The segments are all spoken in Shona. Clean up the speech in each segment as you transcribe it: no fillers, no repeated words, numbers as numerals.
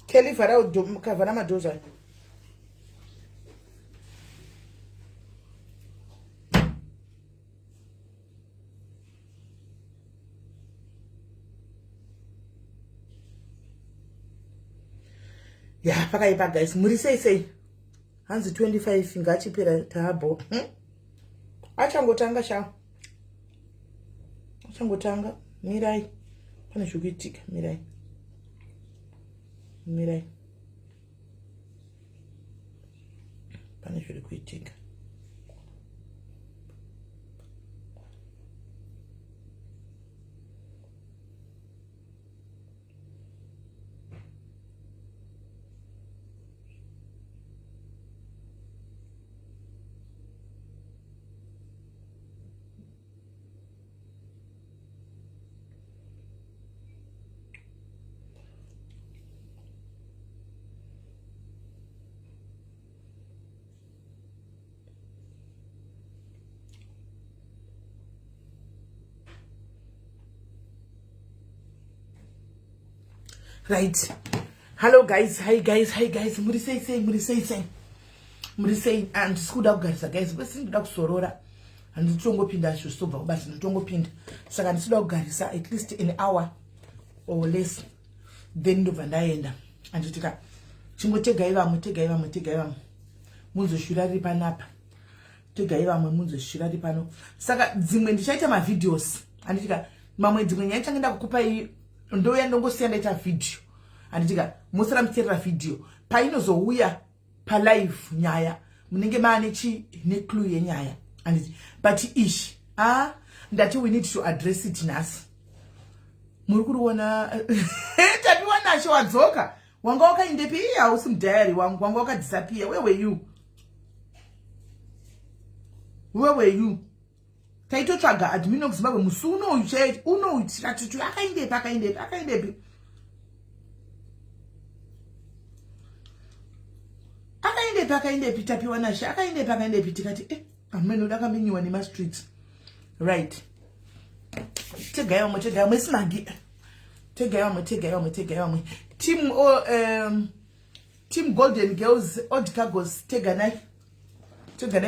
Kelly vara madoza. Yeah, pakaipa guys. Muri sei. Hanzi 25 ngachipera tabo. Achangotanga sha. Achangotanga. Mirai. Pane zvokuitika. Mirai. Pane zviri kuitika. Right. Hello guys. Hi guys. Muri sei. And sikuda kugarisa guys. Basi ndida kusorora. And nditongopinda zvostobva kubasa nditongopinda. Saka ndisida kugarisa at least an hour or less. Then ndobva ndaenda. Anditika chingotegai vamwe. Muzoshura ri panapa. Tegai vamwe muzoshura ri pano. Saka dzimwe ndichaita ma videos. Anditika mamwe dzimwe nyaya changenda kukupa iyi ndoya ndongosiya ndaita video. Anditika musara mutserera video painozouya pa live nyaya munenge maane ne clue yenyaya. Anditi but ishi ndati we need to address it nasi. Muri kuona tapiwa nasho wadzoka wanga wakaindepi hausi mudhayari wangu wanga wakadisappear. Where were you? Taitotsvaga admin okuzimbabwe musi unoyu chaiti unoitira tutu akaindepi tapiwa nashe akaindepi tikati amene udakamenyiwa nema streets. Right. Tegai vamwe simagi. Tegai vamwe. Team Golden Girls Old Cargos teganai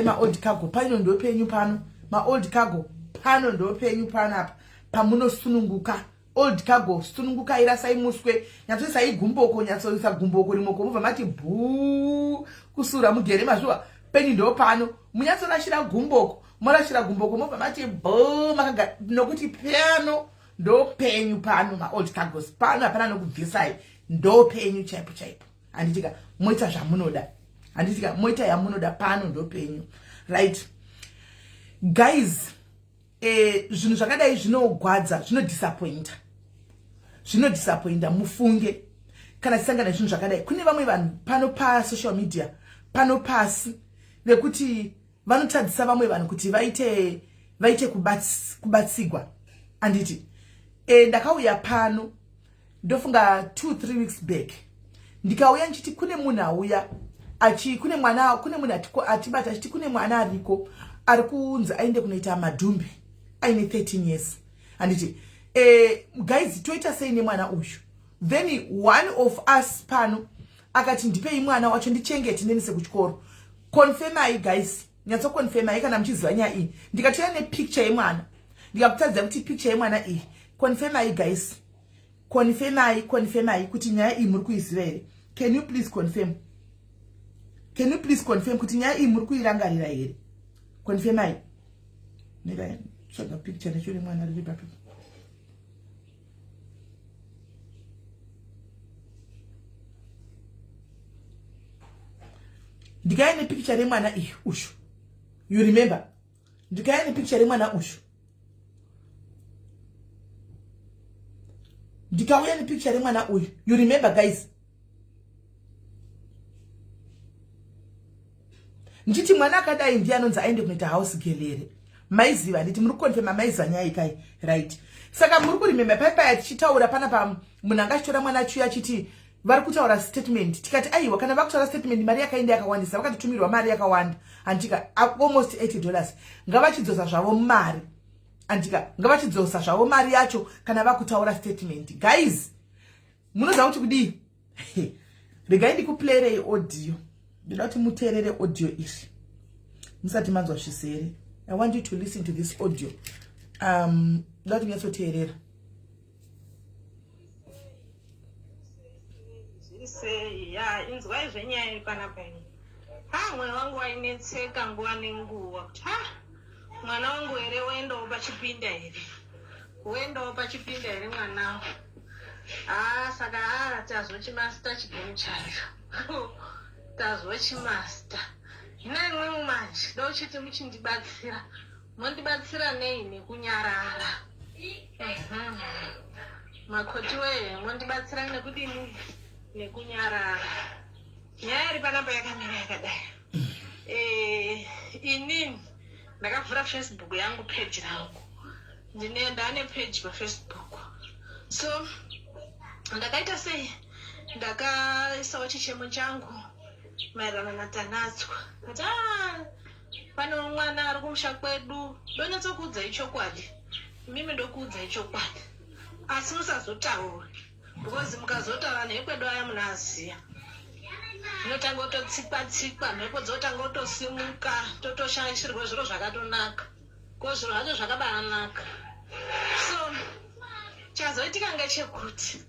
ma Old Cargo pano ndo penyu pano. Ma Old Cargo pano ndo penyu pano apa. Pamuno sununguka. Old Cargo sununguka irasa imuswe. Nyatsoisa igumboko nyatsoisa gumboko rimoko mubva mati buu kusura mugere mazhuwa. Penyu ndo pano. Munyatsorashira gumboko. Morashira gumboko mubva mati buu makaga nokuti piano ndo penyu pano ma Old Cargos pano apana nokubvisai ndo penyu chaipo. Anditika moita zvamunoda. Anditika moita yamunoda pano ndo penyu. Right. Guys, zvinhu zvakadai zvinogwadza, zvinodisappointa mufunge kana tisangana zvinhu zvakadai. Kune vamwe vanhu pano pa social media pano pasi vekuti vanotadzisa vamwe vanhu kuti vaite kubatsigwa. Anditi ndakauya pano ndofunga 2-3 weeks back ndikauya nchiti kune munhu auya kune munhu atibata achiti kune mwana ariko ari kunzi aende kunoita madhumbi aine 13 years. Anditi guys toita sei nemwana uyu. Then one of us pano akati ndipei mwana wacho ndichengete ndendise kuchikoro. Confirmai guys, nyatso confirmai kana mchiziva nyaya iyi. Ndikatora ne picture yemwana ndikakutadza kuti picture yemwana iyi. Confirmai guys, confirmai kuti nyaya iyi muri kuiziva here. Can you please confirm kuti nyaya iyi muri kuirangarira here? Confirmai. Nika tsvaga picture necho remwana riri papi. Ndikauya ne picture remwana iyi ushu. You remember? Ndikauya ne picture remwana ushu. Ndikauya ne picture remwana uyu. You remember guys? Nditi mwana akadai ndiye anonzi aende kunoita house girl here. Maiziva nditi muri confirma maiziva nyaya kai. Right. Saka muri kurimember paipa tichitaura pana pa munhu angachitora mwana chuya chiti vari kutaura statement. Tikati aiwa kana vakutaura statement mari yakaenda yakawandisa vakatutumirwa mari yakawanda. Antika almost $80. Ngavachidzosa zvavo mari. Antika ngavachidzosa zvavo mari yacho kana vakutaura statement. Guys, munoziva kuti kudii? regai ndikuplayerei audio. Ndinoda kuti muteerere audio iri musati manzwa zvisere. I want you to listen to this audio. Ndinoda kuti munyatsoteerera. Ya inzwai zvenyaya iri panapa ini. Mwana wangu wainetseka nguva nenguva kuti mwana wangu here woendawo pachipinda here. Woendawo pachipinda here mwana. Saka tazochimasta chigemu chacho. Tazochimasta. Hina imwe manje ndochiti muchindibatsira. Mondibatsira nei nekunyarara. Makoti weye mondibatsira nekudini nekunyarara. Nyaya iri panapa yakamira yakadai. Inini ndakavhura Facebook yangu page rangu. Ndane page paFacebook. So ndakaita sei ndakaisawo chichemo changu maererano naTanatswa. Kuti pane mwana ari kumusha kwedu ndonyatsokuudzai chokwadi. Mimi ndokuudzai chokwadi. Asi musazotaura. Because mukazotaura nekwedu aya munaziya. Notanga kutotsikwa-tsikwa, mhepo dzotanga kutosimuka, totoshaishirwa zviro zvakatonaka. Ko zviro zvacho zvakabanaka. So, chazoitika ngechekuti,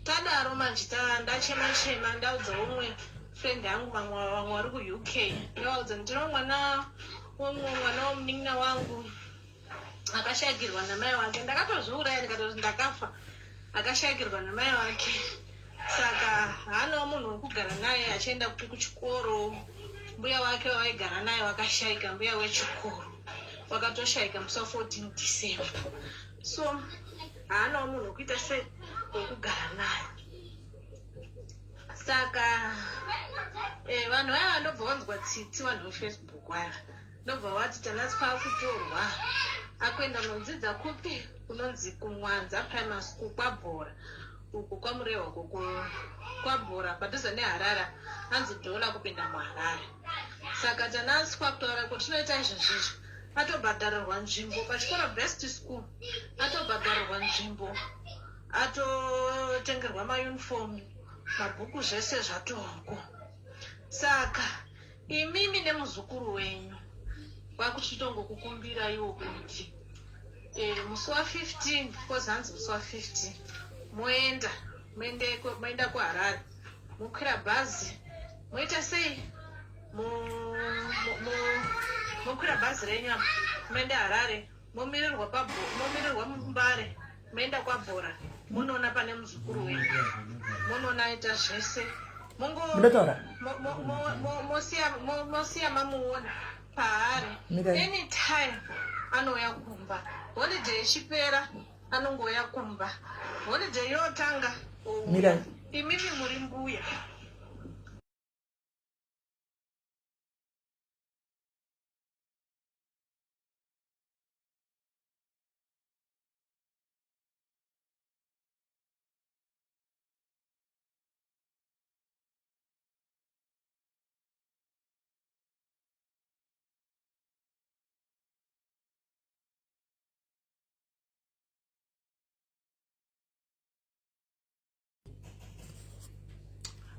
tadaro manje ndachema-chema ndaudza umwe friend yangu vamwe vari kuUK. Ndaudza ndino mwana womunin'ina wangu akashagirwa namai wake. Ndakatozviuraya ndikatoti ndakafa. Akashagirwa namai wake. Saka hana munhu wekugara naye achienda kuchikoro. Mbuya wake waigara naye wakashaika, mbuya wechikoro wakatoshaika musi 14 December. So hana munhu wekuita sei wekugara naye. Saka vanhu vaya vanobva vanzwa tsitsi vanhu veFacebook vaya ndobva vati Tanatswa akutorwa akuenda kunodzidza kupi kunonzi kuMwanza Primary School kwaBhora. Uku kwamurehwa kwaBhora padhuze neHarare anzi Dhola kupinda muHarare. Saka Tanatswa kutaura kuti tinoita izvozvizvo atobhadharirwa nzvimbo pachikora Best School, atobhadharirwa nzvimbo, atotengerwa mayunifomu, mabhuku zvese zvatorwa. Saka imimi nemuzukuru wenyu kwakuchitongokukumbira iwo kuti musi wa15 because hanzi musi wa15 moenda kuHarare, mukwira bhazi, moita sei mokwira bhazi renyu moenda Harare, momirirwa muMbare, moenda kwaBhora, munoona pane muzukuru wenyu, munoona aita zvese, mosiya mamuona paari. Anytime anouya kumba, holiday ichipera anongouya kumba, holiday yotanga ouya. Imimi muri mbuya.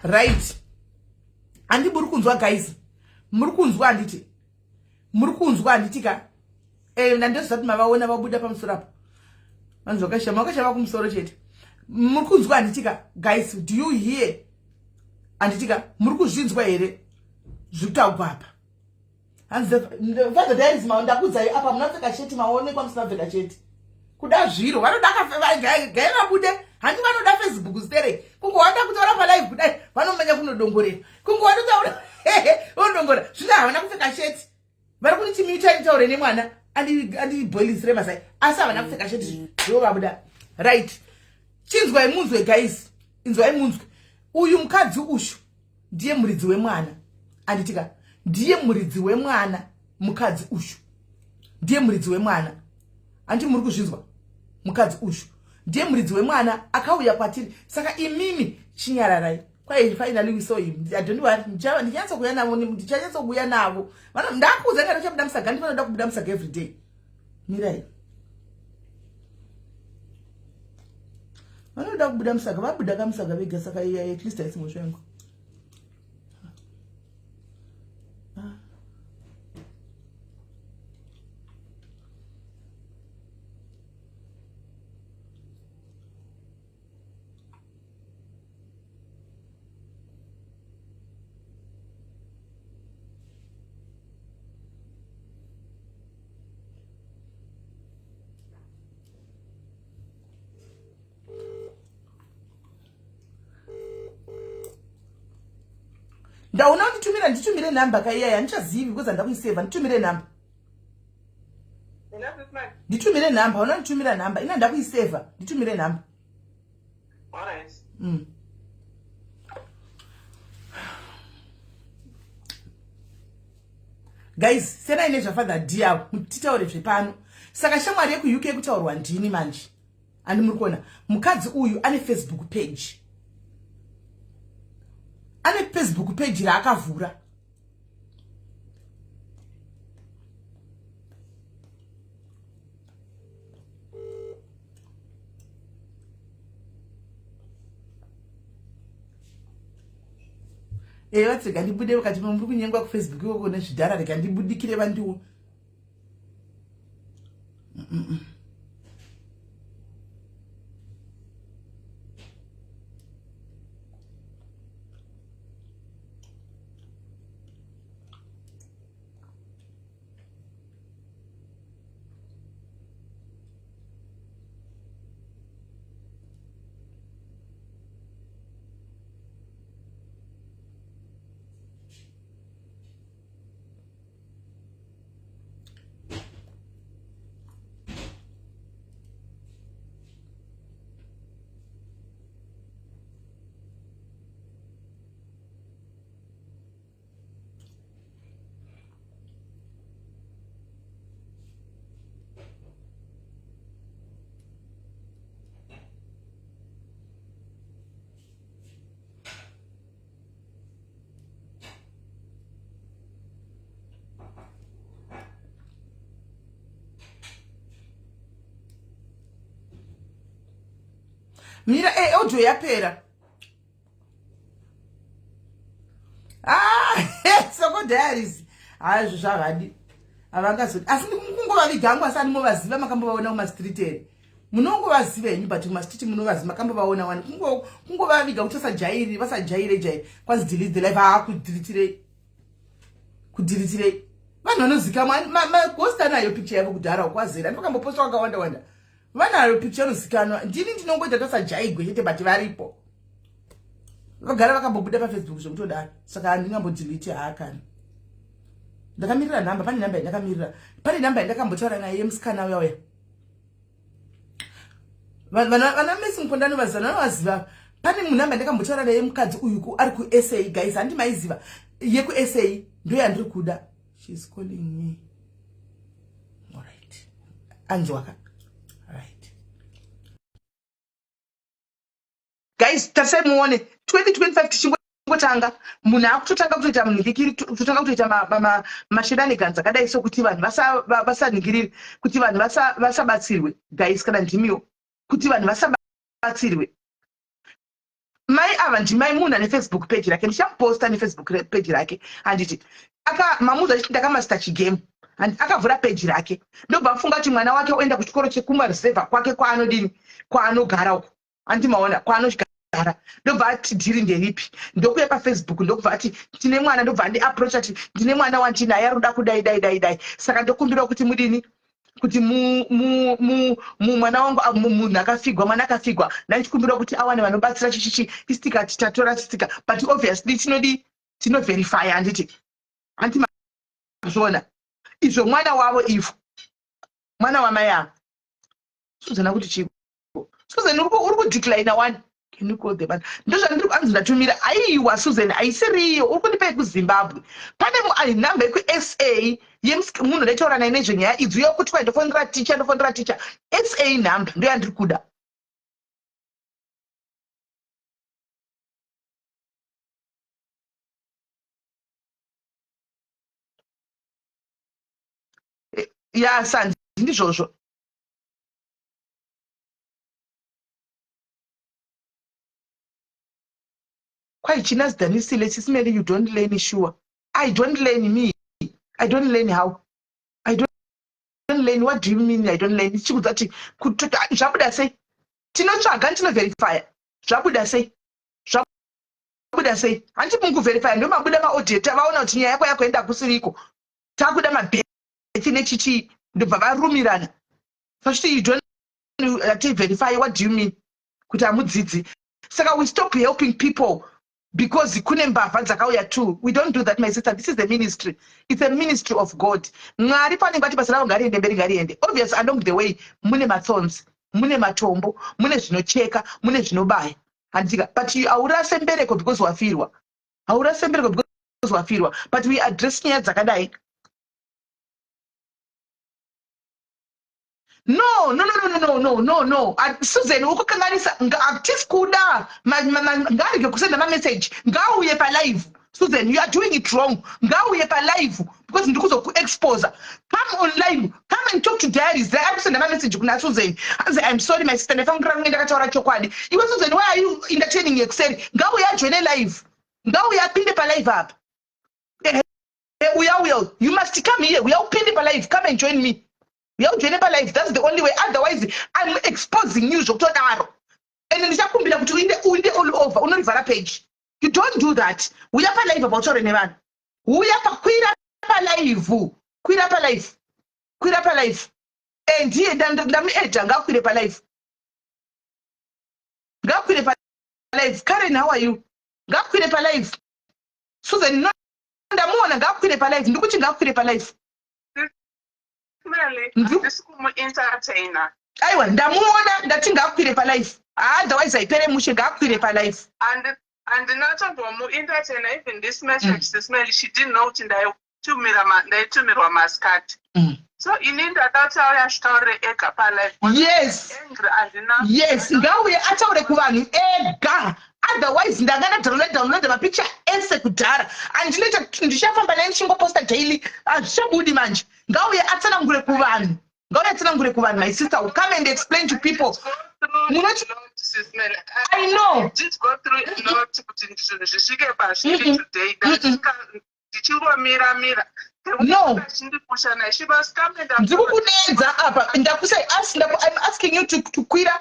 Right. Andi muri kunzwa guys. Muri kunzwa anditi. Muri kunzwa anditi ka. Ndandozati mavaona vabuda pamusoro apo. Vanhu vakashama kumusoro chete. Muri kunzwa anditi ka guys, do you hear? Anditi ka muri kuzvinzwa here? Zvitaugwa apa. Father there is ndakudzai apa munapfeka chete maonekwa musina chete. Kuda zviro vanoda gai vabude. Handi vanoda Facebook stere. Kungoenda kutaura pa live kudai vanomanya kunodongorera. Kungoenda kutaura ondongora. Zvina havana kupfeka sheti. Vari kuniti mute nitaure nemwana andi boilisire masai. Asi havana kupfeka sheti zviro vabuda. Right. Chinzwai munzwe guys. Inzwai munzwe. Uyu mukadzi ushu ndiye muridzi wemwana. Anditika ndiye muridzi wemwana mukadzi ushu. Ndiye muridzi wemwana. Andi muri kuzvinzwa. Mukadzi ushu ndiye muridzi wemwana akauya kwatiri. Saka imimi chinyararai. Kwai finally we saw him. I don't want ndichanyaso kuya navo, ndichanyaso kuya navo. Vana ndakuza ngati chabuda musaga ndinoda kubuda musaga every day. Mirai. vanoda kubuda musaga vabuda kamusaga vega saka iya at least haisi mhosva yangu. Ndaona nditumire namba kaiyaya handichazivi because handakuiseva. Nditumire namba. Nditumire namba. Una nditumira namba. Ina ndakuiseva. Nditumire namba. Alright. Guys, sena ine zvafadha dia mutitaure zvepano. Saka shamwari yeku-UK kutaurwa ndini manje. Andi muri kuona mukadzi uyu ane Facebook page. Ane Facebook page raakavhura. Vati rega ndibude wakati muri kunyengwa kuFacebook ikoko nezvidhara rega ndibudikire vandiwo. Mira, audio yapera. Soko diaries. Azvo zvavadi. Avangazo. Asi kungovavigangu asani movaziva makambovaona kuma street ere. Munongovaziva henyu but kuma street munovaziva makambovaona wani. Kungovaviga kutosajairi, vasajaire. Kwanzi delete the live kudiritire. Vanhu vanozika ghost anayo picture yavo kudhara kwazera. Ndikamboposta wakawanda. Vanayo picture nozikanwa. Ndini ndinongoita tosajaigwe chete but varipo. Vakagara vakambobuda paFacebook zvokutodaro. Saka handingambodelete haakani. Ndakamirira namba, pane namba yandakamirira. Pane namba yandakambotaura naye musikana uya. Vana mesi mukondano vazana vaziva. Pane namba yandakambotaura naye mukadzi uyu ari kuSA guys, handimaiziva. YekuSA ndo yandiri kuda. She's calling me. All right. Anzwaka. Right. Guys, tarisai muone 2025 tichingotanga munhu akutotanga kutoita munhingikiri, kutotanga kutoita mashenanigans akadai sokuti vanhu vasanhingiriri, kuti vanhu vasabatsirwe. Guys, kana ndimiwo kuti vanhu vasabatsirwe. Mai ava ndimai munhu ane Facebook page rake, ndichamuposta neFacebook page rake handiti mamuzi achiti ndakamasita chigame and akavhura page rake. Ndobva afunga kuti mwana wake oenda kuchikoro chekumareserva kwake kwaanogara uko. Andimaona kwaanogara. Ndobva ati dhiri nderipi. Ndokuya paFacebook ndobva ati tine mwana, ndobva andi-approach ati ndine mwana wandinaye aroda kudai. Saka ndokumbira kuti mudini kuti mwana wangu munhu akafigwa, mwana akafigwa. Ndachikumbira kuti awane vanobatsira chichichi istika titatora stika but obviously tinoverify handiti. Antimazvona. Izvo mwana wavo ivo. Mwana wamai avo. Suzana kuti chiko. Susan uri kudecline one. Can you call the man? Ndozvandiri kuanzi ndatumira. Aiwa Susan aisiriyo. Uri kundipa kuZimbabwe. Pane namba yekuSA munhu ndaitaura naye nezvenyaya idzi yokuti ndofonera ticha. SA namba ndo yandiri kuda. Ya Sanzi ndizvozvo. Quite chinas danisi let's maybe you don't learn sure. I don't learn me. I don't learn how. I don't learn. What do you mean I don't learn? Chikuzati kutoka zvabuda sei? Tinotsvaga verify. Zvabuda sei? Zvabuda sei? Hanti mungu verify ndo mabuda maaudio vaona kuti nyaya yako enda kusiriko. Takuda mabhethi nechichi ndobva varumirana. First you don't verify. What do you mean? Kuti amudzidzi. Saka we stop helping people because kune mbavha dzakauya too. We don't do that, my sister. This is the ministry. It's a ministry of God. Mwari panenge ati basa ravo ngariende mberi ngariende. Obvious along the way mune matsonzi, mune matombo, mune zvinocheka, mune zvinobaya. Handika, but you aurase mbereko because wafirwa. Aurase mbereko because wafirwa. But we address nyaya dzakadai. No. Susan, ukukanganisa tiskuda ngarike kusenda message ngauye pa live. Susan, you are doing it wrong. Ngauye pa live because ndikuzokuexpose. Come on live. Come and talk to diaries. I have sent a message kuna Susan. I'm sorry my sister, ndakanga ndakataura chokwadi. Iwe Susan, why are you entertaining Excel? Ngauye join live. Ngauye pinde pa live up. We are. You must come here. We are pinde pa live. Come and join me. We are joining life. That's the only way. Otherwise, I'm exposing you. And then it's all over. On the page. You don't do that. We are live about your name. We are queer live. Queer life. And here, then the edge and go queer life. Go queer life. Karen, how are you? Go queer life. Susan, no, the morning, go queer life. Look at go queer life. This entertainer. Aiwa ndamuona ndati ngakwire pa life. Otherwise aipere mushe ngakwire pa life. And not a entertainer, even this message, this man, she didn't know in the 2 mirror mascot. So in that our story eka pa life. Yes. Yes. Ngauye ataure kuvanhu ega. Otherwise ndangana download my picture ense kudhara. Andileta ndishafamba naye ndichingoposta daily. Azvishabudi manje. Ngauye atsanangure kuvanhu. My sister will come and explain to people. I know. Just go through a lot today. No. I'm asking you to queer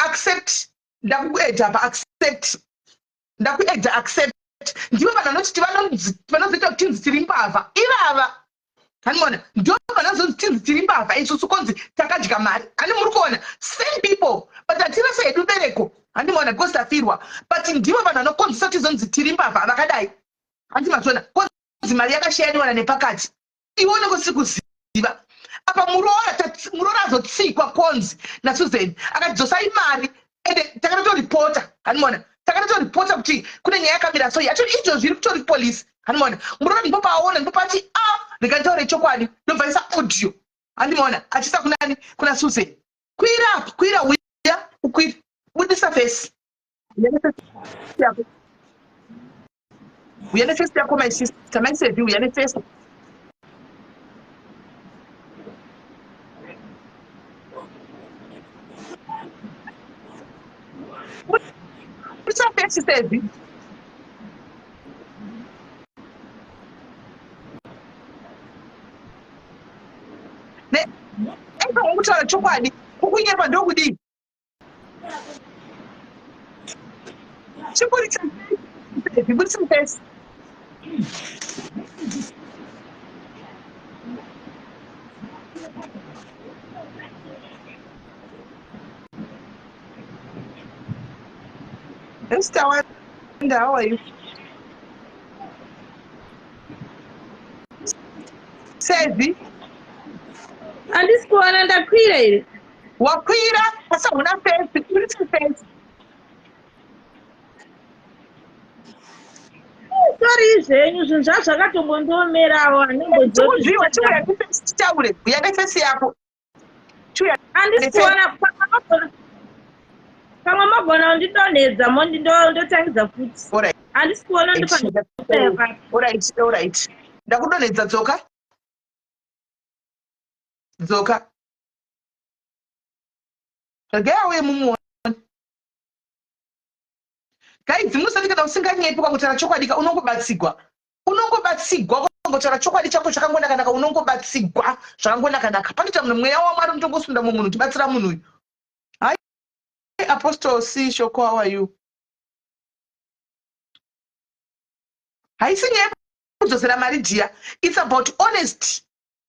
accept. Accept. Ndivo vanoti vanozoita kuti tinzi tiri mbavha ivava. Hanimona ndo vanozoti tinzi tiri mbavha isusu konzi takadya mari. Hani muri kuona same people but atirasa hedu bereko. Hanimona because tafirwa but ndivo vanhu vanokonzesa kuti zonzi tiri mbavha vakadai. Handimazona konzi mari yakashayaniwana nepakati. Iwone kusiri kuziva. Apa muroora azotsikwa konzi naSusan akadzosai mari ende takatotoripota. Hanimona takatotoripota kuti kune nyaya yakamira so yacho izvo zviri kutori police. Hanimona muroora ndipo paona ndipo pati ndikataure chokwadi ndobvaisa audio. Handimona achisa kunani kuna Susan. Kwira uya ukwira budisa face. Uyane face yako my sister. My sister uyane face. What's up, face says? Eka ukutaura chokwadi kukunyepa ndokudii. Chikuri budisa face. Esther, how are you? Sevi. Andisikuona ndakwira iri. Wakwira asa una face, uri face. Sorry zvenyu zvinhu zvazvakatongondiomerawo Chiuya titaure. Uyane face yako. andisikuona pamwe magona kundidonhedza mondotangidza futi. Andisikuona Alright. Ndakudonhedza dzoka. Regai auye mumuone. guys musati kana usinganyepi kwakutaura chokwadi unongobatsigwa kwangotaura chokwadi chako chakangonakanaka unongobatsigwa zvakangonakanaka panoita munhu mweya waMwari unotongosunda mumwe munhu tibatsira munhu uyu. Hai Apostle C Shoko, how are you? Haisi nyaya kudzosera mari dear, it's about honesty.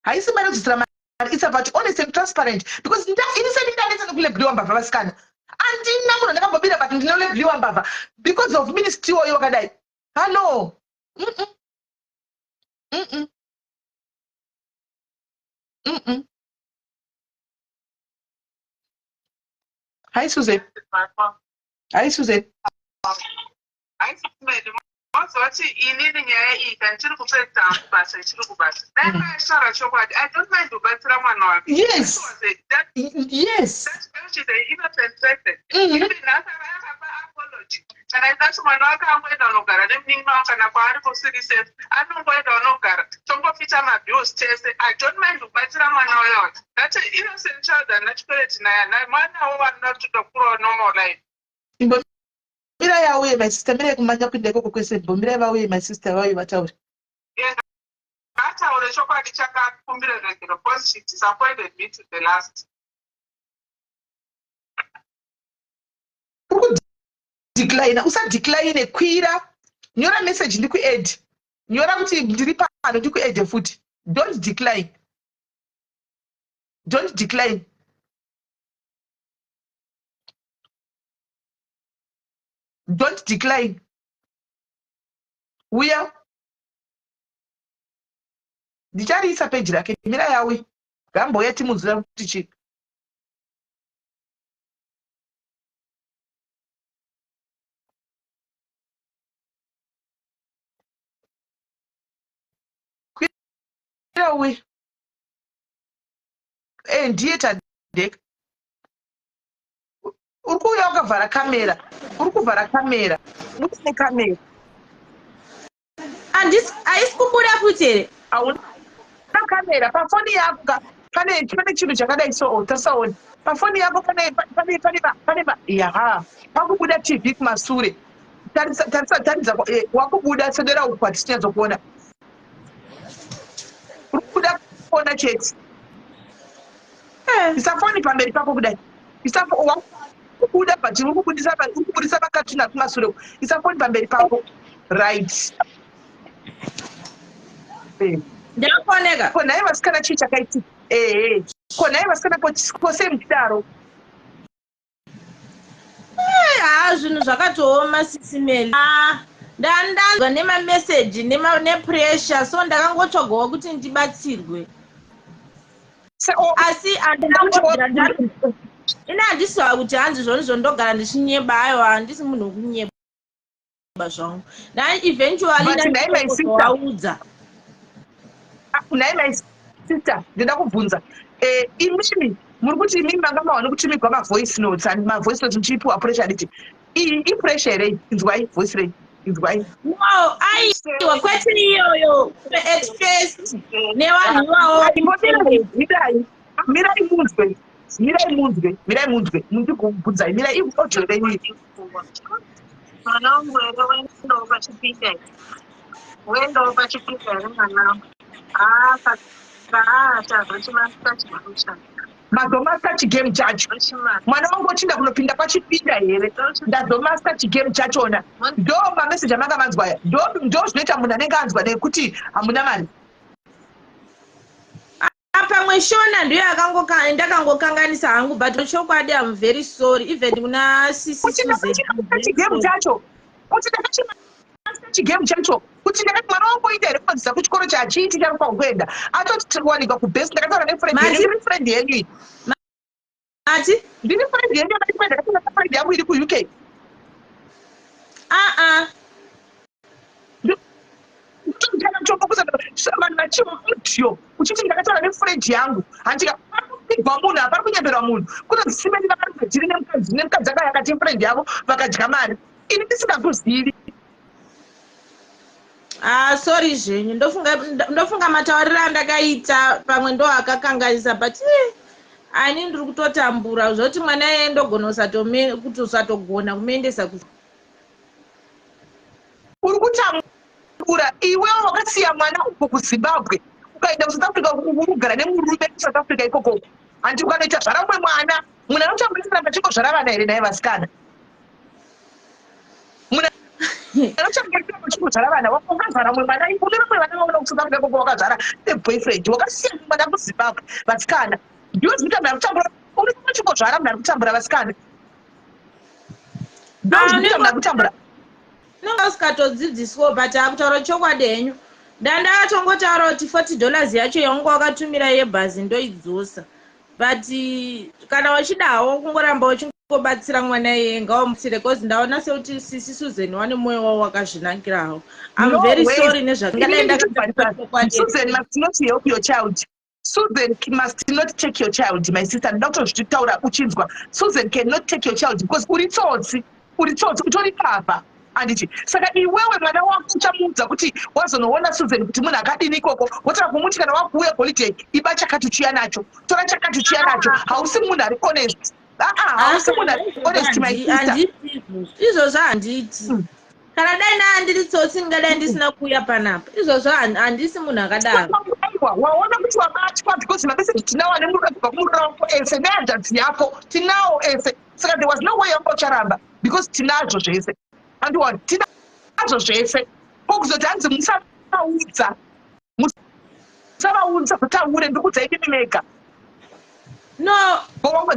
Haisi mari kudzosera mari, it's about honest and transparent, because inisati ndanetsa nekulebliwa mbavha vasikana andina munhu ndakambobira but ndinolebliwa mbavha because of ministry oyo wakadai. Hello. Hi Susan. Hi Susan. Hi Susan. What's inini nyaya iyi kana chiri kupedza basa chiri kubasa dai maishara chokwadi I don't mind kubatsira mwana wake. Yes. Yes. That is an innocent person. Even akapa apology kana izati mwana wake angoenda unogara nemunin'ina kana kwaari kusirisefu anongoenda unogara tongopita mabills tese. I don't mind kubatsira mwana wayo. That is innocent child and nachikwereti naye mwanawo vanotokurawo normal life. Mira yauye my sister, mira kumanya kuenda ikoko kwese bo, mira vauye my sister vauye vataure. Vataure chokwadi chakakumbira regero because she disappointed me to the last. Decline, usa decline kwira. Nyora message ndiku add. Nyora kuti ndiri pano ndiku add futi. Don't decline. Don't decline. Don't decline. Uya. Ndichari isa page rake. Mira yawe. Gambo yeti muzira kuti chi. Kwira we. Ndiye tadek. Urikuya wakavhara kamera. Urikuvhara kamera. Mutine kamera. Haisi kubuda futi here. Hauna kamera pafoni yako pane chinhu chakadai so tasaona. Pafoni yako pane yaha. Pakubuda TV kumasure. Taridza wakubuda sedera ukwati tinyazokuona. Urikuda kuona cheti. Isafoni pamberi pako kudai. Isafoni kubuda but urikubudisa pakatuna kumasure. Isafoni pamberi pako. Right. Ndakoneka. Kona iye vasikana chii chakaiti. Kona iye vasikana pose mudaro. Zvinhu zvakatooma sisimeli. Ndandanzwa nemameseji nepressure so ndakangotsvagawo kuti ndibatsirwe. Asi ina handisiwa kuti hanzi zvonizvo ndogara ndichinyeba. Aiwa handisi munhu wekunyeba zvangu. Eventually ndaudza. Kunai my sister, ndida kubvunza. Imimi muri kuti imimi manga maona kutumigwa ma-voice notes and ma-voice notes muchipiwa pressure nditi. I-pressure rei, inzwai voice rei, inzwai. Wow, aiwa kwete iyoyo express nevanhu iwawo. Mirai munzwe, mundi kubvunzai, mirai audio renyu. Mwana wangu wenda pachipinda. Wenda pachipinda mwana wangu. Mazomasta chigame chacho. Mwana wangu ochinda kunopinda pachipinda here. Ndazomasta chigame chachona. Ndo mameseji amanga manzwaya. Ndo zvinoita munhu anenge anzwa nekuti hamuna mari. Pamwe Shona ndiyo ndakangokanganisa hangu but chokwadi I'm very sorry even kuna Sisi chigame chacho. Chigame chacho. Kuti ndakati mwana wangu oita here kudzidzisa kuchikoro chachiiti chari kwakuenda. Atoti wanikwa kubest ndakataura nefriend yenyu. Ndiri friend yenyu. Ati? Ndiri friend yenyu ndakataura friend yangu iri ku-UK. Vanhu vachimudio uchiti ndakataura nefriend yangu handika parikupigwa munhu hapari kunyemberwa munhu kunozisimeni vakarikadziri nemukadzi aka yakati friend yavo vakadya mari ini ndisingakuzivi. Sorry zvenyu ndofunga matauriro andakaita pamwe ndo akakanganisa but ani ndiri kutotambura zvoti mwana yeye ndogona kutosatogona kumeendesa uri kutambura iwewe wakasiya mwana uko kuZimbabwe ukaenda kuSouth Africa urugara nemurume kuSouth Africa ikoko handi ukanoita zvaramwe mwana munhu anotambura pachiko zvaravana here naye vasikana munhu anotambura pachiko zvaravana wakazvara mwe mwana une vamwe vana vaona kuSouth Africa ikoko wakazvara neboyfriend wakasiya mwana kuZimbabwe vasikana ndiwo zvitambura kutambura uri pachiko zvara munhu ari kutambura vasikana ndozvitambura kutambura usikatodzidziswo but akutaura chokwadi henyu ndandakatongotaura kuti $40 yacho yaunge wakatumira yebhazi ndoidzosa but kana wachidawo kungoramba uchingobatsira mwana iye ngaumutsire cause ndaona sekuti sisi Susan wane mwoyo wawo wakazvinakirawo. I'm very sorry nezvakadaenda Susan must not help your child. Susan must not take your child, my sister. Doctor zvitaura uchinzwa. Susan cannot take your child because uri tsotsi utori papa. Anditi saka iwewe mwana wako uchamuudza kuti wazonoona Susan kuti munhu akadini ikoko wotara kumuti kana wakuuya holiday iba chakati chiya nacho tora chakati chiya nacho hausi munhu ari honest hausi munhu ari honest my sister izvozvo handiti kana dai handiri tsotsi ndingadai ndisina kuuya panapa izvozvo handisi munhu akadaro waona kuti wabatwa because mabese tinawo ane murudza kumurura wako ese nehanzvadzi yako tinawo ese saka there was no way yangocharamba because tinazvo zvese andiwani tinazvo zvese kokuzoti hanzi musavaudza kutaure ndikudzai mimi mega no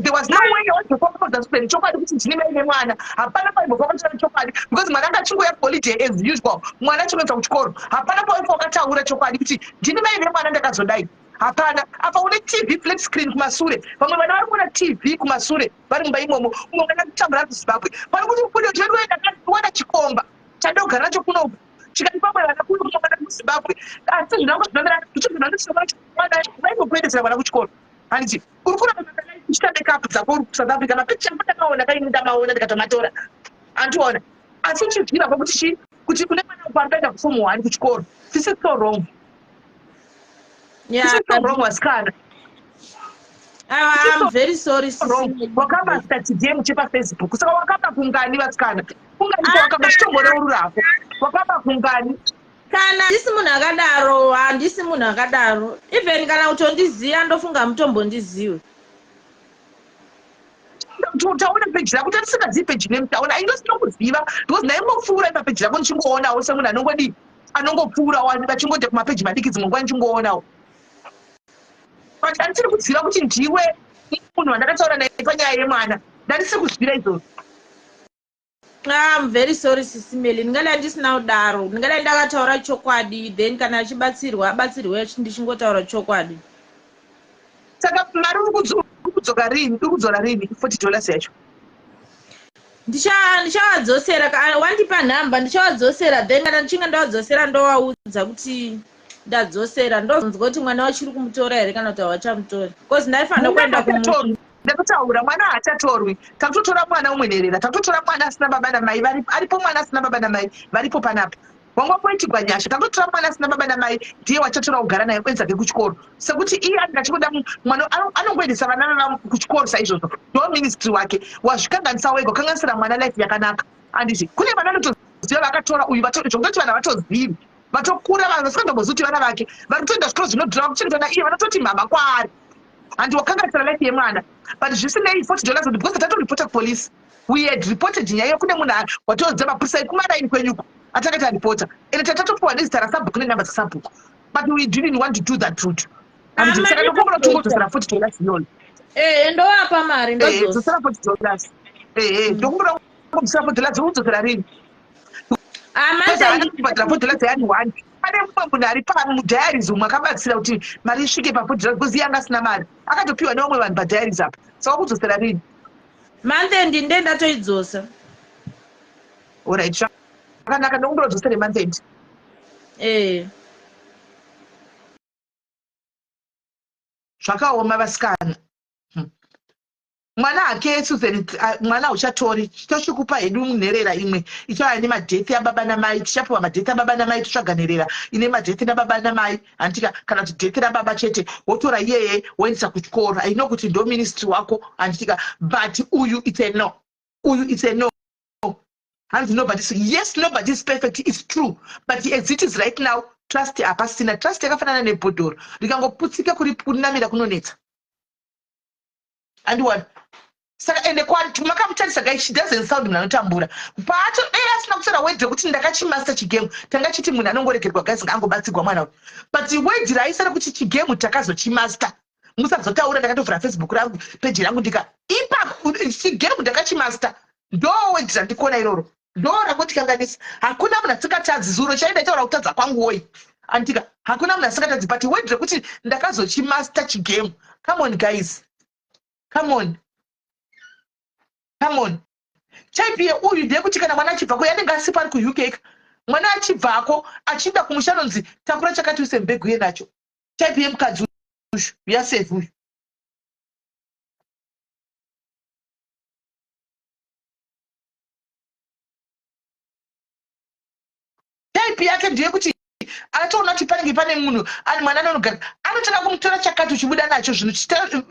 there was no way yawazokwakwadza Susan chokwadi kuti ndine mai nemwana hapana paimbokwakwadza chokwadi because mwana akachingoya holiday as usual mwana achinoedza kuchikoro hapana paipo wakataura chokwadi kuti ndine mai nemwana ndakazodai hapana apa une TV flat screen kumasure vamwe vana vari kuona TV kumasure vari mumba imomo umwe mwana kutambura kuZimbabwe pari kuti kuno tinoenda kuwana chikomba chadogara nacho kuno chikati pamwe vana kuno mwana kuZimbabwe asi zvinango zvinongera zvichizvinandisoma mwana vaimbokuendesera mwana kuchikoro handiti uri kuramba kuchita backup dzako uri kuSouth Africa mapicha angu ndakaona kaini ndamaona ndikatomatora andiona asi uchibvira kuti kune mwana upanoenda kuform 1 kuchikoro this is so wrong. Yeah, I'm very sorry. Wakaba statistic muchipa Facebook. Saka wakaba kungani vasikana. Kungani wakaba chitongore ururapo. Wakaba kungani. Kana ndisi munhu akadaro, handisi munhu akadaro. Even kana utondiziya ndofunga mutombo ndiziwe. Utaona page yako tatisikazivi page name taona indosinokuziva because naimopfuura page yako ndichingoona semunhu anongodi anongopfuura wani vachingoita kumapeji madiki dzimwe nguva ndichingoonawo. But handisiri kuziva kuti ndiwe munhu wandakataura naye panyaya yemwana ndandisiri kuzivira izvozvo. I'm very sorry Sisimeli, ndingadai ndisina kudaro, ndingadai ndakataura chokwadi then kana achibatsirwa abatsirwe ndichingotaura chokwadi. Saka mari uri kudzoka rini? Uri kudzora rini $40 yacho? Ndichawadzosera wandipa nhamba ndichawadzosera then kana ndichinge ndawadzosera ndowaudza kuti ndadzosera ndozonzwa kuti mwana wachiri kumutora here kana kuti hawachamutori because ndaifanira kuenda kumuntu. Ndakutaura mwana haachatorwi. Takutotora mwana umwe nherera, takutotora mwana asina baba namai, aripo mwana asina baba namai varipo panapa. Wanga poitigwa nyasha, takutotora mwana asina baba namai ndiye wachatora kugara naye kwenza kuchikoro. Sekuti iye andingachikuda mwana anongoendesa vana vavo kuchikoro saizvozvo. Ndo ministry wake wazvikanganisa wega, kanganisira mwana life yakanaka. Anditi kune vana vanotoziva vakatora uyu zvongoti vana vatozivi. Vatokura vanhu vasingatombozivi vana vake vari kutoenda zvikoro zvinodhura kuchengeta iye vanototi mhamba kwaari handi wakanganisira life yemwana but zvisinei $40 because tatoripota kupolisi we had reported nyaya kune munhu watoudza mapurisa kumaraini kwenyuko atangati aripota ende tatatopiwa nezita rasabhuku nenhamba dzasabhuku but we didn't want to do that route and saka ndokumbura togodzosera $40 iyoyo ndowapa mari ndodzosera $40 ndokumbura kudzosera $40 udzosera rini kubhadhira $40 yani 1 pane mumwe munhu ari pamudhayaries umwe akabatsira kuti mari isvike pa$40 because iye anga asina mari akatopiwa nevamwe vanhu padhayaries apa saka kudzosera rini month-end nde ndatoidzosa alright zvakanaka ndokumbura kudzosera month-end zvakaoma vasikana mwana hake Susan mwana hauchatori tochikupa hedu nherera imwe ichava nemadethi ababa namai tichapiwa madethi ababa namai totsvaga nherera ine madethi nababa namai handika kana kuti dethi rababa chete wotora iyeye woendesa kuchikoro aino kuti ndo ministry wako handitika but uyu it's a no And yes, nobody is perfect. It's true. But as it is right now, trust apasina. Trust yakafanana nebhodhoro. Rikangoputsika kunamira kunonetsa. And what? Saka ende kwati makamutarisa guy, she doesn't sound munhu anotambura. Pacho asina kutaura wedhi rekuti ndakachimaster chigemu. Tanga chiti munhu anongoregerwa guys angobatsirwa mwana uyu. But wedhi raisara kuti chigemu takazochimaster. Musazotaura ndakatovhura Facebook rangu page rangu ndika ipapo chigemu ndakachimaster. Ndo wedhi randikuona iroro. Ndo rakotikanganisa. Hakuna munhu asikatadzi zuro chaida taura kutadza kwangu woi. Andika hakuna munhu asikatadzi but wedhi rekuti ndakazochimaster chigemu. Come on guys. Come on. Come on. Chaipiye uyu ndiye kuti kana mwana achibvako yanenge asipa ari kuUK. Mwana achibvako achida kumushando nzi takura chakati use mbegu yenacho. Chaipiye mukadzi uyu yasefu uyu. Chaipiye yake ndiye kuti atoona kuti panenge pane munhu ani mwana anogara anotanga kumutora chakati uchibuda nacho zvinhu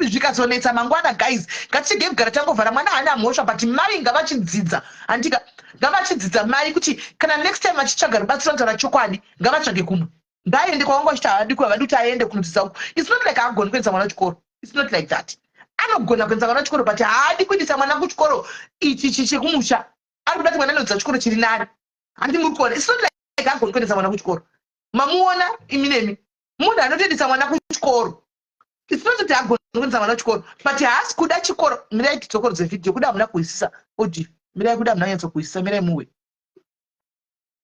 zvikazonetsa mangwana guys ngatichigemu gara tangovhara mwana haana mhosva but mai ngavachidzidza andika ngavachidzidza mai kuti kana next time achitsvaga rubatsiro nzara chokwadi ngavatsvage kumwe ngaaende kwavanga vachiti havadi havadi kuti aende kunodzidza uku. It's not like haagoni kuendesa mwana kuchikoro. It's not like that. Anogona kuendesa mwana kuchikoro but haadi kuendesa mwana kuchikoro ichi chekumusha ari kuda kuti mwana anodzidza chikoro chiri nani handi muri kuona. It's not like haagoni kuendesa mwana kuchikoro. Mamuona iminemi munhu anotoendesa mwana kuchikoro. It's not kuti haagoni kuendesa mwana kuchikoro but haasi kuda chikoro. Mirai titokorodze vhidhiyo kuda hamuna kuisisa audio. Mirai kuda hamuna nyatso kuisisa. Mirai muwe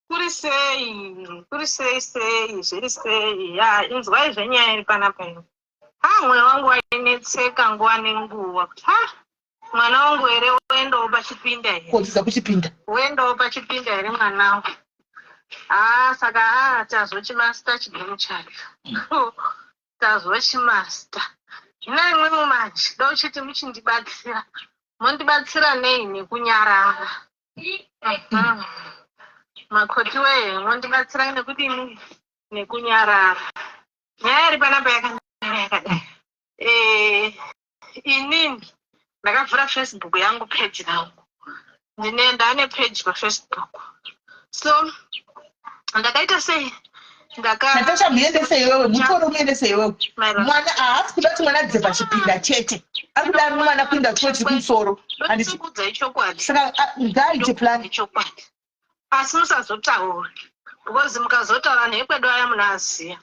kuri sei zviri sei inzwai zvenyaya iri panapa ino. Mweya wangu wainetseka nguva nenguva kuti mwana wangu here uendawo pachipinda here kudzidza kuchipinda uendawo pachipinda here mwana wangu. Saka tazochimasta chigemu chacho tazochimasta. Zvina imwimwe manje da uchiti muchindibatsira mondibatsira nei nekunyarara. Makoti wee mondibatsira nekudini nekunyarara. Nyaya iri panapa yakadai. Inini ndakavhura Facebook yangu page rangu. Ndane page paFacebook. So ndakaita sei Natasha muendese iwewe mutoro muendese iwewe mwana haasi kuda kuti mwana adze pachipinda chete ari kuda mwana kuenda chikoro chiri kumusoro andikuudza chokwadi saka ngaaite plan chokwadi asi musazotaura because mukazotaura nhekwedu aya munoaziya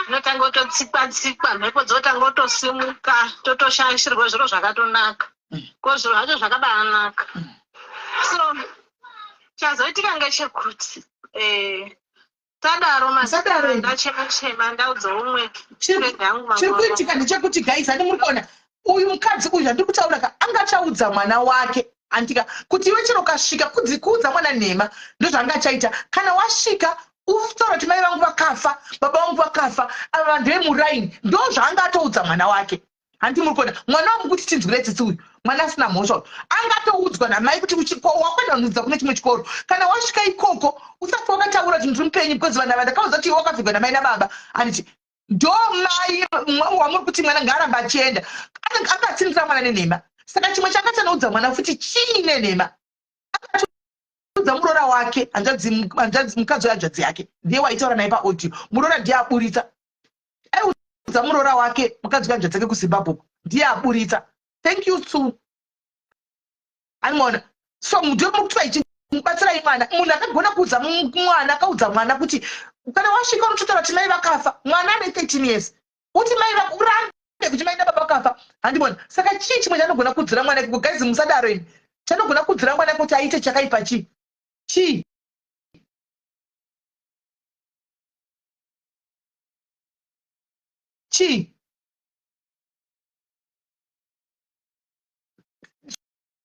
inotanga kutotsikwa mhepo dzotanga kutosimuka totoshayishirwa zviro zvakatonaka ko zviro zvacho zvakabaanaka. So chazoitika ngechekuti tadaro ndachema ndaudza umwe chiri kuitika ndechekuti guys handi muri kuona uyu mukadzi uyu handiri kutaura ka angachaudza mwana wake andika kuti iwe chero ukasvika kuudza mwana nhema ndozvaangachaita. Kana wasvika utaura kuti mai vangu vakafa baba vangu vakafa ava vanhu vemuraini ndo zvaangatoudza mwana wake. Handi muri kuona mwana wangu kuti tinzwire tsitsi uyu mwana asina mhosva angatoudzwa namai kuti wakwenda kunodzidza kune chimwe chikoro. Kana wasvika ikoko usati wakataura kuti ndiri mupenyu because vanhu ava ndakauza kuti iwe wakavhigwa namai nababa anditi ndo mai wamuri kuti mwana ngaaramba achienda akatsindira mwana nenhema. Saka chimwe chakatanoudza mwana futi chiine nhema akatoudza muroora wake hanzvadzi mukadzi wehanzvadzi yake ndiye waitaura naye paaudio. Muroora ndiye aburitsa aiudza muroora wake mukadzi wehanzvadzi yake kuZimbabwe ndiye aburitsa. Thank you too. Animona so mudio mukuti mubatsirai mwana munhu akagona kuudza mwana akaudza mwana kuti kana wasvika unototaura kuti mai vakafa mwana ane 13 years uti mai urambe kuti mai nababa vakafa handibona. Saka chii chimwe chanogona kudzira mwana ake guys musadaro ini chanogona kudzira mwana ake kuti aite chakaipa chii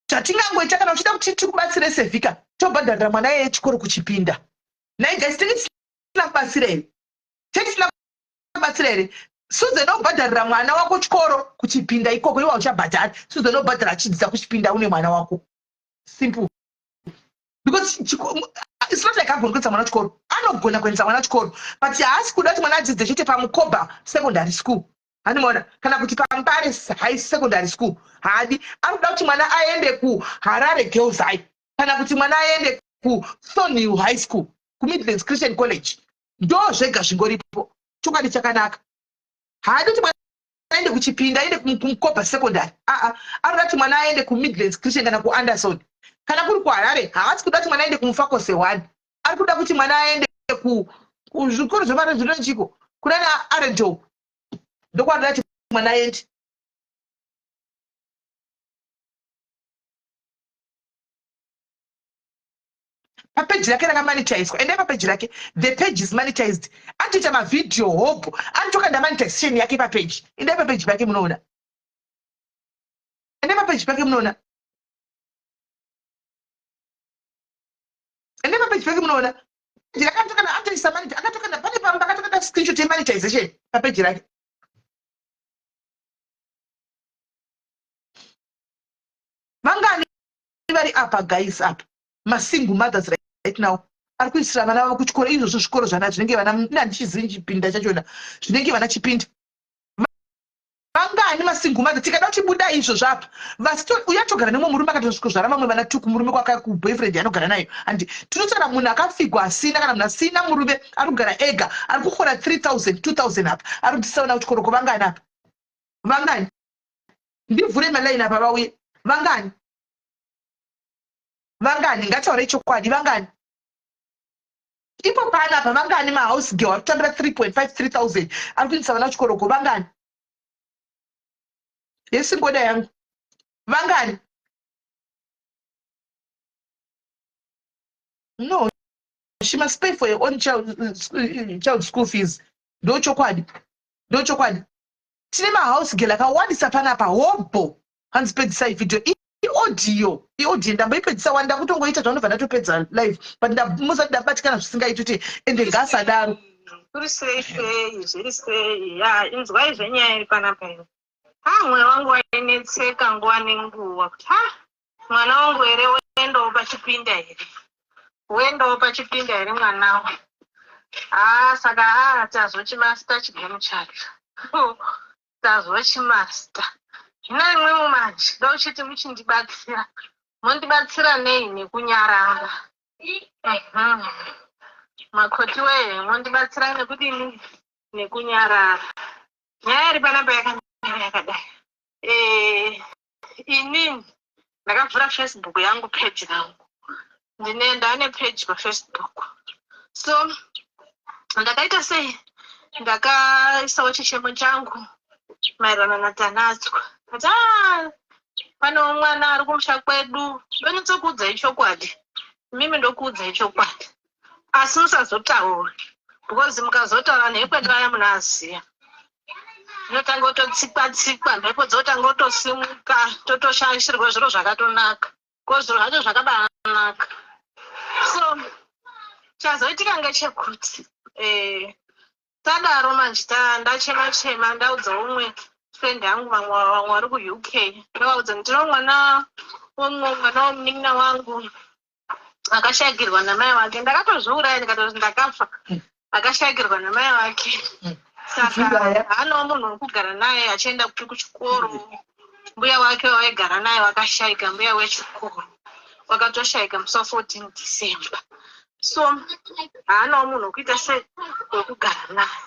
chatingangoita kana uchida kuti tikubatsire sevhika tobhadharira mwana yeye chikoro kuchipinda. Nai guys tisina kubatsira here suze nobhadharira mwana wako chikoro kuchipinda ikoko iwa uchabhadhara suze nobhadhara achidzidza kuchipinda une mwana wako simple because it's not like agona kuendesa mwana chikoro anogona kuendesa mwana chikoro but haasi kuda kuti mwana adzidze chete pamukoba secondary school handimona kana kuti paMbare high secondary school hadi ari kuda kuti mwana aende kuHarare Girls High kana kuti mwana aende kuThornhill High School kuMidlands Christian College ndo zvega zvingoripo. Chokwadi chakanaka haadi kuti mwana aende kuChipinda aende kuMukopa Secondary arikuda kuti mwana aende kuMidlands Christian kana kuAnderson kana kuri kuHarare haasi kuda kuti mwana aende kuMufakose 1 arikuda kuti mwana aende kuzvikoro zvevana zvinonchiko kunana Arendelle ndokwaanoda kuti mwana aende. Papeji rake rakamonetized ende papeji rake the page is monetized atoita mavideo hopo anotoka ndamonetization yake papeji ende papeji pake munoona ende papeji pake munoona ende papeji pake munoona ndakatoka na atoisa money akatoka na pane pamba akatoka na screenshot ya monetization papeji rake. Vangani vari apa guys apa masingle mothers right now ari kuisira vana vavo kuchikoro izvozvo zvikoro zvana zvinenge vana handichizivi Chipinda chachona zvinenge vana Chipinda. Vangani masingle mothers tikada kuti buda izvozvo apa uyatogara nemwe murume akatozvara vamwe vana tuku murume kwakakuboyfriend anogara nayo handi tinotaura munhu akafigwa asina kana munhu asina murume ari kugara ega ari kukora 3000 2000 apa ari kutisaona kuchikoro kuvangani apa vangani ndivhure malaini apa vauye vangani ngataure chokwadi vangani ipo pana apa vangani mahouse girl arikutambira 3.5 3000 ari kuendesa vana kuchikoroko vangani yesingoda yangu vangani no she must pay for your own child school fees ndo chokwadi tine mahouse girl akawandisa panapa hobo hanzipedzisai video iaudio ndamboipedzisa wanda kutongoita zvaunobva ndatopedza live but musati ndabatikana zvisingaiti kuti ende ngasadaro kuri sei zviri sei inzwai zvenyaya iri panapa ino mwoyo wangu wainetseka nguva nenguva kuti mwana wangu here uendawo pachipinda here mwanawo saka tazochimasta chigemu chacho tazochimasta zvina imwe mumanje dauchiti muchindibatsira mondibatsira nei nekunyarara makoti wee mondibatsira nekudini nekunyarara nyaya iri panapa yakamira yakadai inini ndakavhura Facebook yangu page rangu ndane page paFacebook so ndakaita sei ndakaisawo chichemo changu maererano naTanatswa kuti panewo mwana ari kumusha kwedu ndonyatsokuudzai chokwadi mimi ndokuudzai chokwadi asi musazotaura because mukazotaura nekwedu aya munaziya inotanga kutotsikwa mhepo dzotanga kutosimuka totoshayishirwa zviro zvakatonaka ko zviro zvacho zvakabanaka so chazoitika ngechekuti tadaro manje ndachema ndaudza umwe friend yangu vamwe vari kuUK ndavaudza ndino mwana womunin'ina wangu akashayikirwa namai wake ndakatozviuraya ndikatoti ndakafa akashayikirwa namai wake saka haanowo munhu wekugara naye achienda kuchikoro mbuya wake waigara naye wakashayika mbuya wechikoro wakatoshayika musi wa14 December so haanowo munhu wekuita sei wekugara naye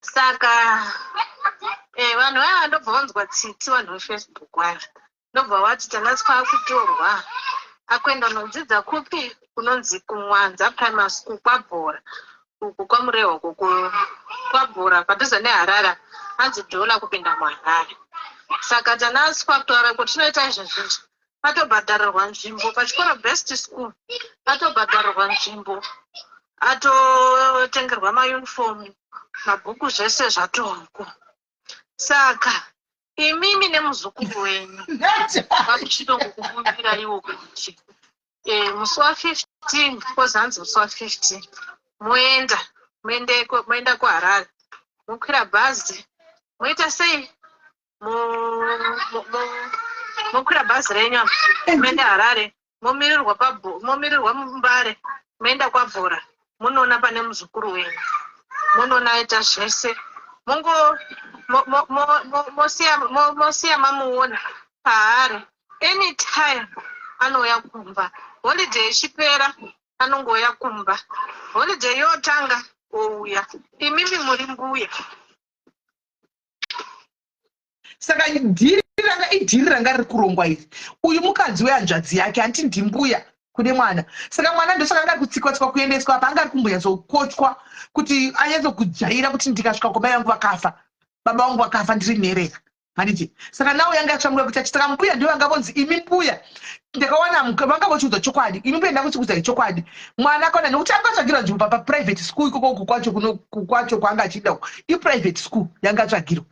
saka vanhu vaya ndobva vanzwa tsitsi vanhu veFacebook vaya ndobva vati Tanatswa akutorwa akuenda kunodzidza kupi kunonzi kuMwanza Primary School kwaBhora uku kwamurehwa kwaBhora padhuze neHarare hanzi Dola kupinda muHarare saka Tanatswa kutaura kuti tinoita izvozvo atobhadharirwa nzvimbo pachikoro Best School atobhadharirwa nzvimbo atotengerwa mayunifomu mabhuku zvese zvatorwa saka imimi nemuzukuru wenyu vakuchitongokubumbira iwo kuti musi wa15 kozanzi musi wa15 moenda kuHarare mokwira bhazi moita sei mokwira bhazi renyu moenda Harare momirirwa muMbare moenda kwaBhora munoona pane muzukuru wenyu munoona aita zvese mosiya mamuona paari anytime anouya kumba. Holiday ichipera anongoya kumba. Holiday yotanga ouya. Imimi muri mbuya. Saka idhiri ranga riri kurongwa iri. Uyu mukadzi wehanzvadzi yake anti ndimbuya kune mwana. Saka mwana ndosaka anga kutsikwa kuendeswa apa anga ari kumbonyatsokotwa kuti anyatsokujaira kuti ndikasvika kwa mai vangu vakafa. Baba vangu vakafa ndiri nherera. Handiti. Saka nawe yanga yatsamura kuti achitaka mbuya ndio vanga vonzi imi mbuya. Ndakawana vanga vochiudza chokwadi. Imi mbuya ndakuchikudzai chokwadi. Mwana akaona nekuti akatsvagirwa nzvimbo private school ikoko kwacho kwaanga achida. Private school yanga atsvagirwa.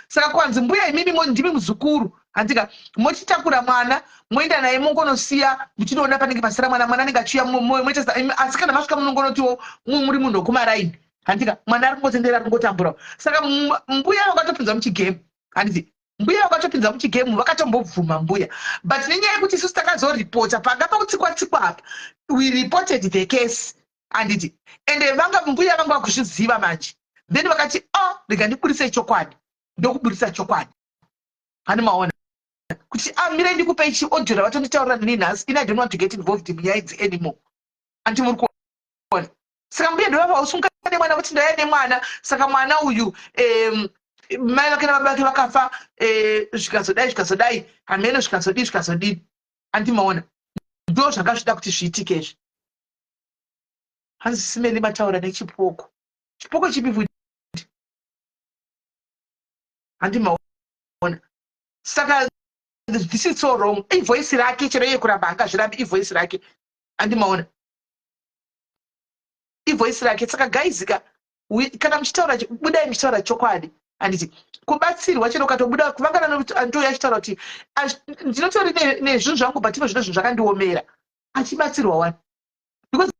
Saka kwanzi mbuya imimi ndimi muzukuru. Handika mochitakura mwana moenda naye mongonosiya muchinoona panenge pasira mwana anenge achiuya asi kana masvika munongonotiwo muri munhu wokumaraini. Handika mwana ari kungotendera ari kungotambura. Saka mbuya vakatopinza muchigemu. Handiti mbuya vakatopinza muchigemu vakatombobvuma mbuya. But nenyaya yekuti isusu takazoripota panga pakutsikwa apa. We reported the case. Handiti ende vanga mbuya vanga vakuzviziva manje. Then vakati rega ndiburitse chokwadi. Ndokuburitsa chokwadi. Hani maona kuti mira ndikupe chiodhora vatonditaurira nini nhasi ina I don't want to get involved munyaya idzi anymore. Anti muri kuona. Saka mbuya ndovava usunga nemwana kuti ndaya nemwana. Saka mwana uyu mai vake nababa vake vakafa zvikazodai hamene zvikazodini. Anti maona ndo zvanga zvida kuti zviitike izvi. Hanzi simeni mataura nechipoko. Chipoko chipi futi. Anti maona. Saka this is so wrong. Voice rake chero iye kuramba angazvirambi voice rake. Andi maona. Voice rake saka guys kana muchitaura budai muchitaura chokwadi. Anditi kubatsirwa chero ukatobuda kuvangana antu yachitaura kuti ndinotori nezvinhu zvangu but zvino zvinhu zvakandiomera. Achibatsirwa wani. Because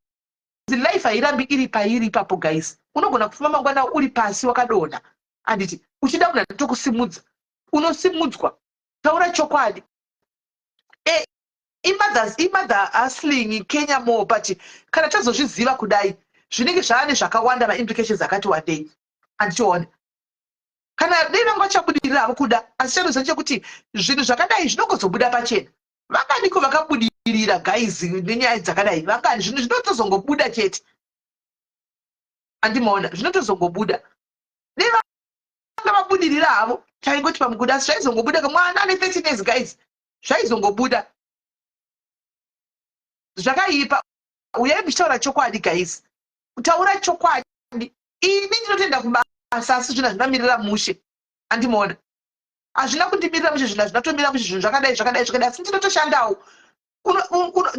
the life hairambi iri pairi papo guys. Unogona kufamba mangwana uri pasi wakadonha. Anditi uchida kuna tokusimudza. Unosimudzwa. Taura chokwadi. Imadha hustling Kenya more but kana tazozviziva kudai zvinenge zvaane zvakawanda maimplications akati wandei. Andichiona. Kana dei vangu vachabudirira havo kuda asi chanoziva chekuti zvinhu zvakadai zvinongozobuda pachena. Vanganiko vakabudirira guys nenyaya dzakadai. Vangani zvinhu zvinotozongobuda chete. Andimaona zvinotozongobuda. Dei vanga vabudirira havo chaingoti pamuguda asi zvaizongobuda kamwana ane 13 years guys. Zvaizongobuda. Zvakaipa. Uyai muchitaura chokwadi guys. Kutaura chokwadi. Ini ndinotenda kubasa asi zvina zvinamirira mushe. Andimaona. Hazvina kundimirira mushe zvina zvinatomira mushe zvinhu zvakadai asi ndinotoshandawo.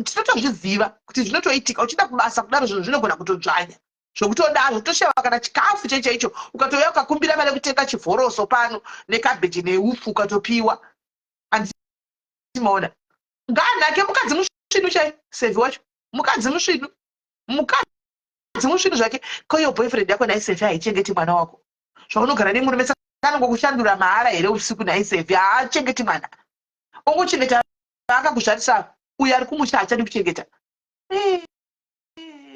Tinotozviziva kuti zvinotoitika uchida kubasa kudaro zvinhu zvinogona kutodzvanya. Zvokutodaro tosheva kana chikafu chaicho ukatouya ukakumbira mari kutenga chivhoroso pano nekabheji neupfu ukatopiwa. Andimaona. Nganhake mukadzi musvinu chai sevi wacho. Mukadzi musvinu zvake koyo boyfriend yako naisevi haichengeti mwana wako. Zvaunogara nemurume saka anongokushandura mahara here usiku naisevi haachengeti mwana. Ongochengeta akakuzvarisa uyo ari kumusha haachadi kuchengeta.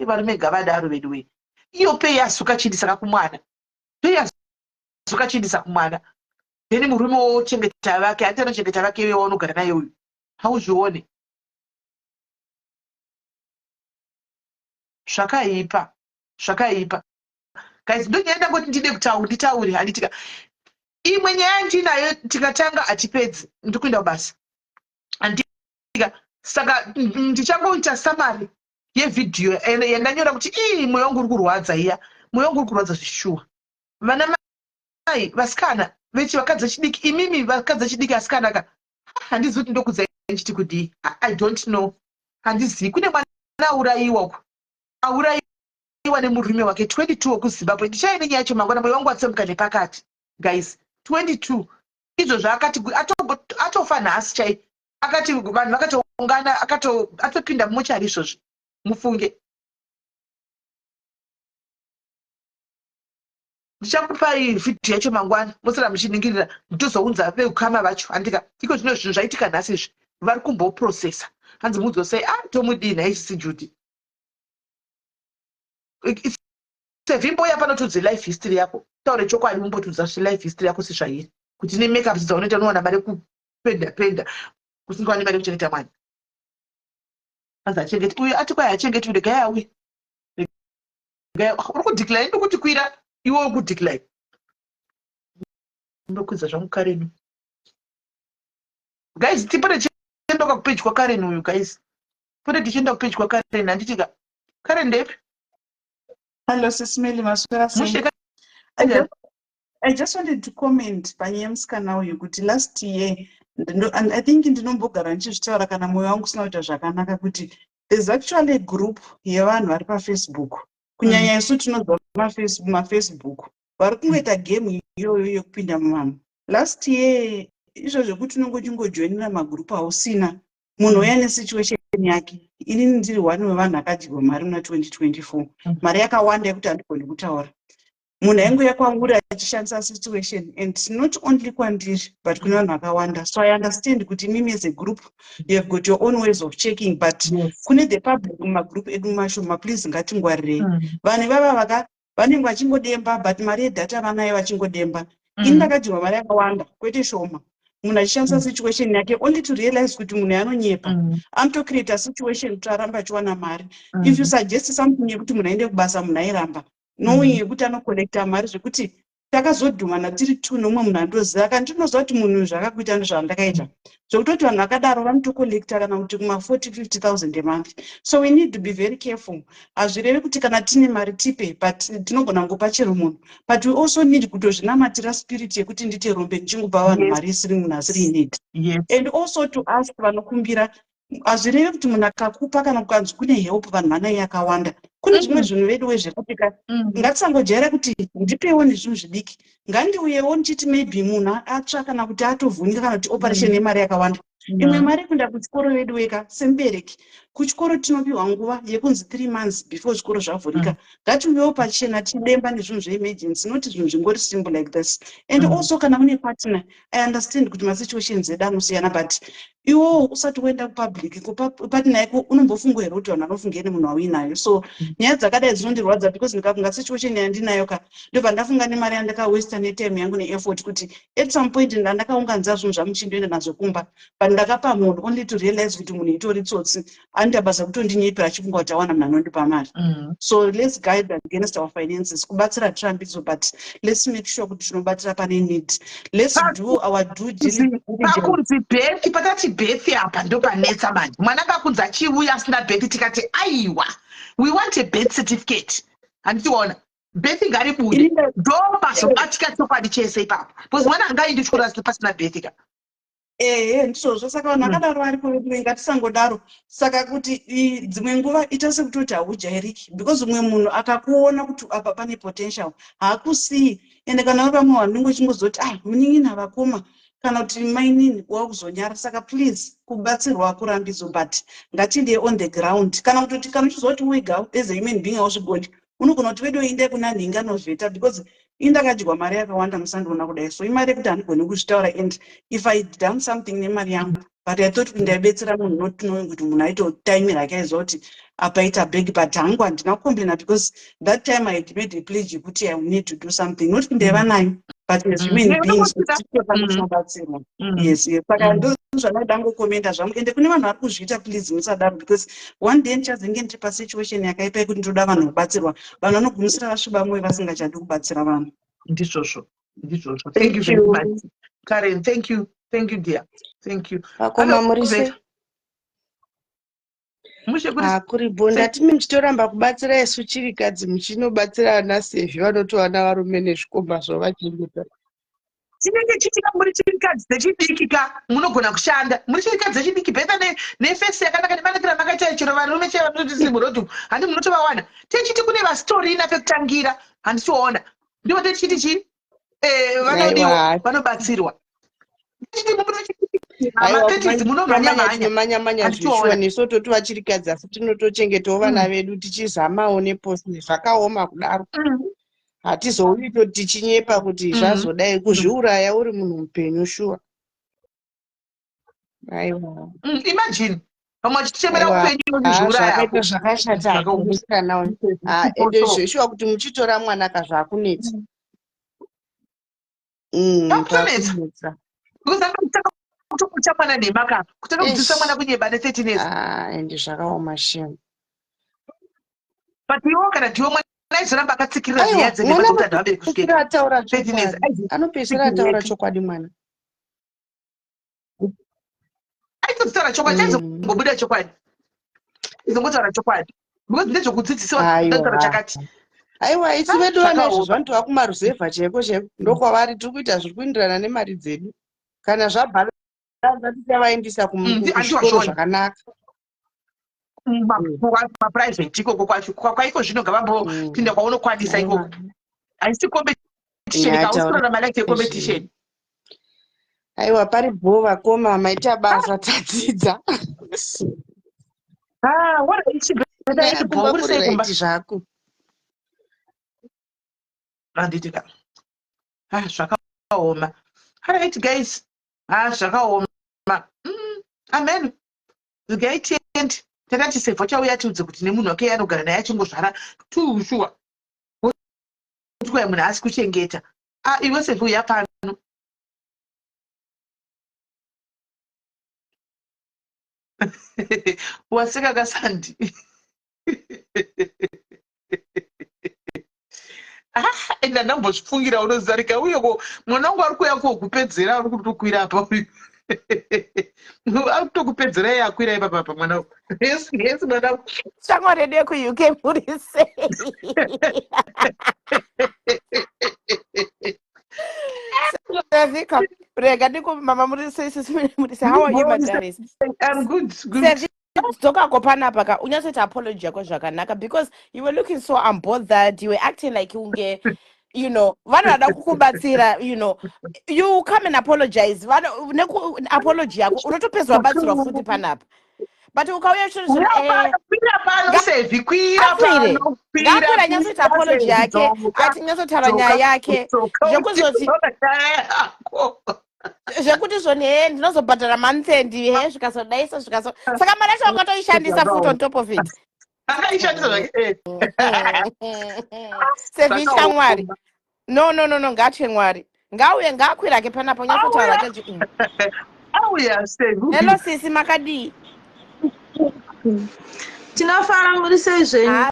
Varume gavadaro vedu we. Iyo pei yazuka chindisaka kumwana. Pei yazuka chindisa kumwana. Then murume wochengeta vake hati anochengeta vake iwe waunogara naye uyu. Hauzvione. Zvakaipa. Guys, ndonyenda kuti ndide nditaure handitika. Imwe nyaya ndinayo tikatanga hatipedzi ndikuenda kubasa. Handika saka ndichangoita summary yevidhiyo yandanyora kuti mwoyo wangu uri kurwadza iya. Mwoyo wangu uri kurwadza zvishuwa. Vana mai vasikana vechivakadzi vechidiki imimi vakadzi vechidiki asikana ka handizivi kuti ndokudzai nchiti kudii. I don't know. Handizivi kune mwana aurayiwa nemurume wake 22 wekuZimbabwe. Ndichaine yacho mangwana mwoyo wangu watsemuka nepakati. Guys, 22. Izvo zvaakati atofa nhasi chai. Akati vanhu vakatoungana atopinda mumochari izvozvo. Mufunge. Ndichakupai vhidhiyo yacho mangwana mosara muchiningirira nditozounza veukama vacho. Handika iko zvino zvinhu zvaitika nhasi izvi vari kumboprocessa. Hanzi mudzosei tomudii naisi Judy. Sevimboya panotudze life history yako. Taure chokwadi mumbotudza life history yako sezvairi. Kuti ne makeup dzaunoita unowana mari kupenda kusingwa nemari kuchengeta mwana. azachengeti uyu ati kwai achengeti regai auye uri kudhikilai ndokuti kwira iwe uri kudhikilai ndokwidza zvangu Karen guys tipore tichienda kupage kwa Karen uyu guys pore tichienda kupage kwa Karen handitika Karen ndepi Hello, Sismeli Maswera saying. musheka I just wanted to comment panyemska now you kuti last year and I think ndinombogara ndichizvitaura kana mwoyo wangu usina kuita zvakanaka kuti there's actually a group yevanhu vari paFacebook kunyanya isu tinobva mafacebook vari kungoita game iyoyo yekupinda muvanhu last year izvo zvekuti unongo chingojoinera magroup hausina munhu uya nesituation yake inini ndiri one wevanhu akadyirwa mari muna 2024 mari yakawanda yekuti handigoni kutaura munhu ainge kwanguri achishandisa situation and not only kwandiri but kune vanhu vakawanda so I understand kuti mimi as a group you have got your own ways of checking but kune the public mumagroup edu mashoma please ngatingwarirei vanhu ivava vanenge vachingodemba but mari yedhata vanayo vachingodemba ini ndakadyirwa mari yakawanda kwete shoma munhu achishandisa situation yake only to realize kuti munhu anonyepa anotocreate a situation kuti arambe achiwana mari if you suggest something yekuti munhu aende kubasa munhu airamba knowing yekuti anocollecta mari zvekuti takazodhumana tiri 2 nomwe munhu andoziva kana ndinoziva kuti munhu zvakakuita ndozvandakaita zvekutoti vanhu vakadaro vanotocollecta kana kuti kuma 40-50,000 a month so we need to be very careful hazvirevi kuti kana tine mari tipe but tinogona ngopa chero munhu but we also need kutozvinamatira spirit yekuti ndite rombe ndichingopa vanhu mari isiri munhu asiri inedi and also to ask vanokumbira hazvirevi kuti munhu akakupa kana kukanzi kune help vanhu vanai yakawanda kune zvimwe zvinhu veduwe zvekuti ngatisangojaira kuti ndipewo nezvinhu zvidiki ngandiuyewo ndichiti maybe munhu atsva kana kuti atovhunika kana kuti operation yemari yakawanda imwe mari kuenda kuchikoro vedu weka semubereki kuchikoro tinopiwa nguva yekunzi 3 months before chikoro zvavhurika ngatiuyewo pachena tidemba nezvinhu zveemergency noti zvinhu zvingori simple like this and also kana une partner I understand kuti masituations edu anosiyana but iwo usati uenda kupublic partner yako unombofunga here kuti vanhu vanofunga nemunhu wauinayo so nyaya dzakadai dzinondirwadza because ndikafunga situation yandinayo ka ndobva ndafunga nemari yandakawasta netime yangu neeffort kuti at some point ndandakaunganidza zvinhu zvamuchindoenda nazvo kumba but ndakapa munhu only to realize kuti munhu itori tsotsi andabasa kutondinyepera achifunga kuti awana munhu anondipa mari so let's guide against our finances kubatsira trambidzo but let's make sure kuti tinobatsira pane need let's do our due diligence pakunzi birth patati birth apa ndopanetsa manje mwana akakunzi achiuya asina birth tikati aiwa we want a birth certificate handitiona birth ngaribude ndopazobatika chokwadi chese ipapo because mwana angaindi chikoro pasina birth ka ndizvozvo saka vanhu akadaro varipo vedu ngatisangodaro saka kuti dzimwe nguva ita sekutoti haujairiki because umwe munhu akakuona kuti apa pane potential haakusii ende kana uri pamwe vanhu unenge uchingozoti munin'ini havakoma kana kuti mainini wakuzonyara saka please kubatsirwa akurambidzo but ngatinde on the ground kana kutoti kana uchizoti wega as a human being hauzvigoni unogona kuti vedu inde kuna nhinga novheta because indakadyirwa mari yakawanda musandiona kudai so imari yekuti handigoni kuzvitaura and if I done something nemari yangu but I thought kuti ndaibetsera munhu not knowing kuti munhu aitotaimira yake aiziva kuti apaita beg but hangu handina kucomplaina because that time I had made a pledge yekuti I will need to do something not kuti ndaiva nayo but as human beings tinobatsirwa yes saka ndozvanoda ngokomenda zvangu ende kune vanhu vari kuzviita please musadaro because one day ndichazenge ndiri pasituation yakaipa yekuti ndoda vanhu kubatsirwa vanhu vanogumisira vasviba mwoyo vasingachadi kubatsira vanhu ndizvozvo thank you very much Karen thank you dear thank you akoma murise kuri bonda timi muchitoramba kubatsira isu chirikadzi muchinobatsira ana sevi vanotowana varume nezvikomba zvavachengeta chinenge chitika muri chirikadzi dzechidiki ka munogona kushanda muri chirikadzi dzechidiki bheta nefesi yakanaka nemanakira makaita chero varume chevanotisimurodhu handi munotovawana techiti kune vastori ina pekutangira handitiona ndivo techiti chii vanodiwa vanobatsirwa manya zvishua nesu toti vachirikadzi asi tinotochengetawo vana vedu tichizamawo neposi zvakaoma kudaro hatizouyi toti tichinyepa kuti zvazodai kuzviuraya uri munhu mupenyu shuwa aiwa imagine vamwe vachitichemera upenyu zvakaita zvakashata akumusiranawo ende zveshuwa kuti muchitora mwana kazvakunetsa pakunetsa kutokucha mwana nemaka kutanga kudzisa mwana kunyeba ne13 years ende zvakaoma shame. but iwo kana ndiwo mwana aizoramba akatsikirira Aiwa, ziyadze mwana nepati kuti anhu anopedzisira ataura 13 years chokwadi. Anopedzisira ataura chokwadi mwana. aitotaura chokwadi chaizongobuda chokwadi izongotaura chokwadi because ndezvokudzidzisiwa ndotaura chakati. Aiwa, isi vedu vana izvo zvandova kumaruzevha cheko cheko ndokwavari tiri kuita zviri kuindirana nemari dzedu. Kana zvabhala tichavaendesa kuzvikoro zvakanaka. Maprivate ikoko kwacho kwaiko zvino ngavambopinda kwaunokwanisa ikoko haisi competition kausina malike ecompetition. Aiwa, paripo vakoma maita basa tadzidza. Waraiti zvako handitika zvakaoma. Alright guys, zvakaoma. Amen. Zvigaitiendi takati sevho chauya tiudze kuti nemunhu wake anogara naye achingozvara tuushuwa utwaya munhu asi kuchengeta. Iwe sevho uya pano waseka kasandi. Enda ndambozvifungira unozarika uyeko mwana wangu ari kuuya kokupedzera ari kutokwira apa uyu ari kutokupedzera iye akwira ipapa mwana wangu. Yes mwana shamwari yedu yeku-UK muri sei? Sevika, rega ndikumama muri sei muri sei? How are you, my darlings? I'm good. Dzoka panapa ka unyatsoita apology yako zvakanaka because you were looking so unbothered, you were acting like unge you know vanhu vada kukubatsira, you know, you come and apologize neku apology yako unotopedzwa batsirwa futi panapa but ukauya kwira nyatsoita apology yake ati nyatsotaura nyaya yake zvekuzoti zvekuti zvoni ndinozobhadhara month-end zvikazodaiso saka mari yacho wakatoishandisa futi on top of it. Akaishandisa zvake sevitya Mwari. No, ngatye Mwari ngauye ngakwirake panapo nyatsotaura keji. Auya sevu. Hello sisi makadii? Tinofara muri sei zvenyu?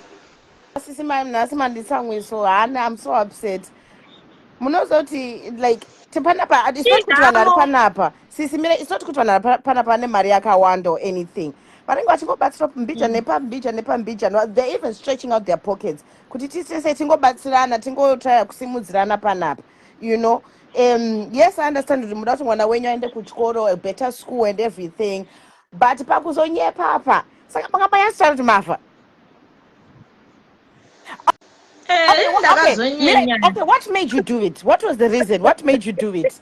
Sisi nhasi manditsamwiso hana, I'm so upset. Munozoti like panapa it's not kuti vanhu vari panapa sisi mira, it's not kuti vanhu vari panapa ane mari yakawanda or anything vanenge vachingobatsira mbija nepambija they're even stretching out their pockets kuti tisese tingobatsirana tingotraya kusimudzirana panapa, you know. Yes, I understand kuti muda kuti mwana wenyu aende kuchikoro, a better school and everything, but pakuzonyepa apa saka mangabanyasitara kuti mafa. Okay, what made you do it? What was the reason? What made you do it?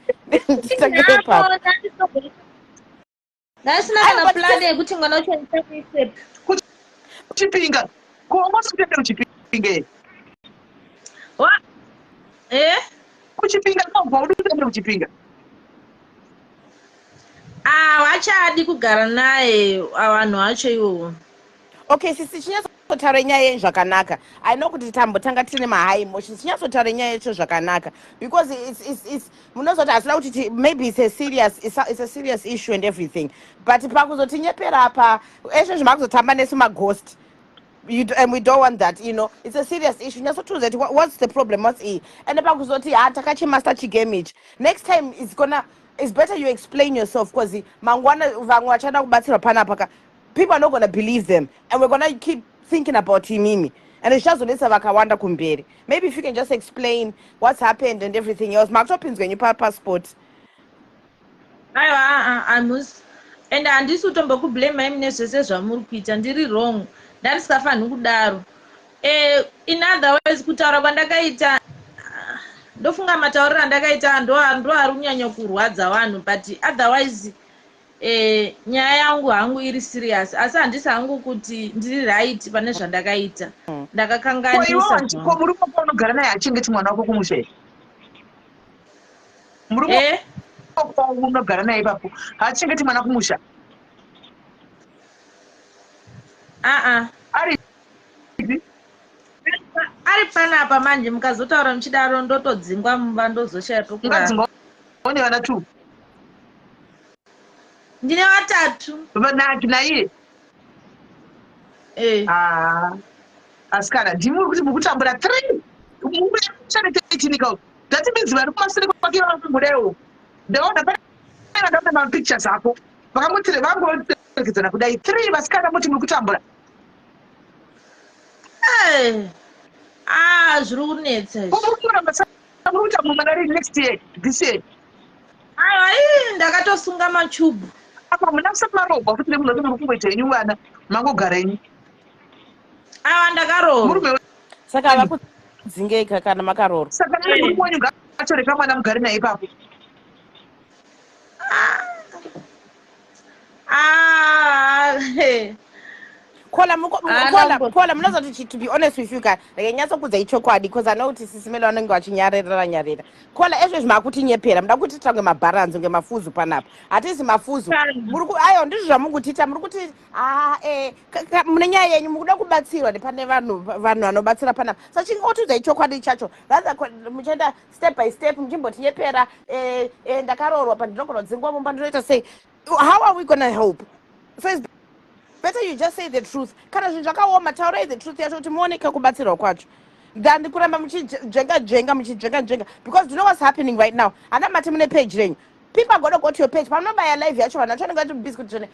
Ndasina kana plan yekuti mwana wacho ndisapise kuchipinga kuongosukete kuchipinga kuchipinga nobva udutende kuchipinga vachadi kugara naye vanhu vacho ivovo. Okay, sisi chinyatsotaura nyaya yenyu zvakanaka. I know kuti tambotanga tine mahigh emotions. Chinyatsotaura nyaya yacho zvakanaka because it's munozoti asina kuti maybe it's a serious issue and everything. But pakuzotinyepera apa eshe zvimakuzotamba nesu maghost. And we don't want that, you know. It's a serious issue. What's the problem? What's it? And pakuzoti takachi master chigamage. Next time it's better you explain yourself because mangwana vamwe vachada kubatsira panapa. People are not going to believe them and we're going to keep thinking about him and it's just vakawanda kumberi. Maybe if you can just explain what's happened and everything else. Mark Toppins when you passport. I must and handisi kutombokublame imi nezvese zvamuri kuita ndiri wrong ndarisingafaniri kudaro. In other ways kutaura kwandakaita ndofunga matauriro andakaita ndo ari kunyanya kurwadza vanhu but otherwise nyaya yangu hangu iri serious asi handisi hangu kuti ndiri right pane zvandakaita ndakakanganisa. Muri unogara naye achengeti mwana wako kumushe? Muri unogara naye ipapo haachengeti mwana kumusha? Ari panapa manje mukazotaura muchidaro ndotodzingwa mumba ndozoshaya tokurara. Ungadzingwa one vana tu ndine vatatu. vanaki naiye asikana ndimi kuti mukutambura 3 mucharetechinika that means vari kumashure kwake vakubudewo ndaona ndaona mapictures ako vakamutire vangorekedzana kudai 3 vasikana muti muri kutambura zviri kunetsa kuti mumana next year this year ndakatosunga machubhu apa muna kusati marogwa kuti nemunhu muri kumboita henyu vana mangogara henyu ndakarorwa saka vakudzingeka kana makarorwa saka nemumonyu ngatoreka mwana mugari naye ipapo Kola munozoti to be honest with you guys ndakanyatsokuudza ichokwadi because I know kuti sisimelo vanenge vachinyarira Kola ezvo zvimakutinyepera muda kuti tange mabharanzi nge mafuzu panapa hatisi mafuzu ayo ndizvo zvamungutiita muri kuti mune nyaya yenyu mukuda kubatsirwa nepane vanhu vanobatsira panapa so chingotiudza ichokwadi chacho rather muchienda step by step muchimbotinyepera ndakarorwa pandinogona kudzingwa mumba ndinoita sei. How are we gonna help? So it's better you just say the truth. Kana zvinhu zvakaoma taurai the truth yacho kuti muoneke kubatsirwa kwacho than kuramba muchijenga because do you know what's happening right now? Ana mati mune page renyu people are gonna go to your page pamunobaya live yacho vanhu vacho vanenge vati busy kuti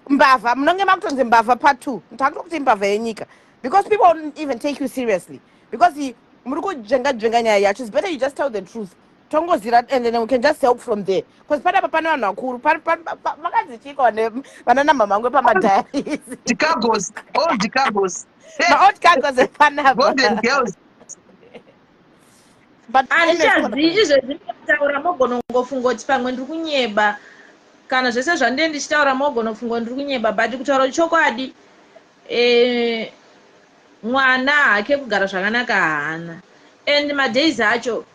mbavha munonge makutonzi mbavha part 2 takuto kuti mbavha yenyika because people won't even take you seriously because muri kujenga nyaya yacho. It's better you just tell the truth tongozira and then we can just help from there because panapa pane vanhu vakuru vakadzichikawo nevanana mamangwe pamadhairis Chicagos old Chicagos panapa golden girls handichazii izvo zvinotaura mogona kungofunga kuti pamwe ndiri kunyeba kana zvese zvandee ndichitaura mogona kufunga ndiri kunyeba but kutaura chokwadi mwana hake kugara zvakanaka haana and madays acho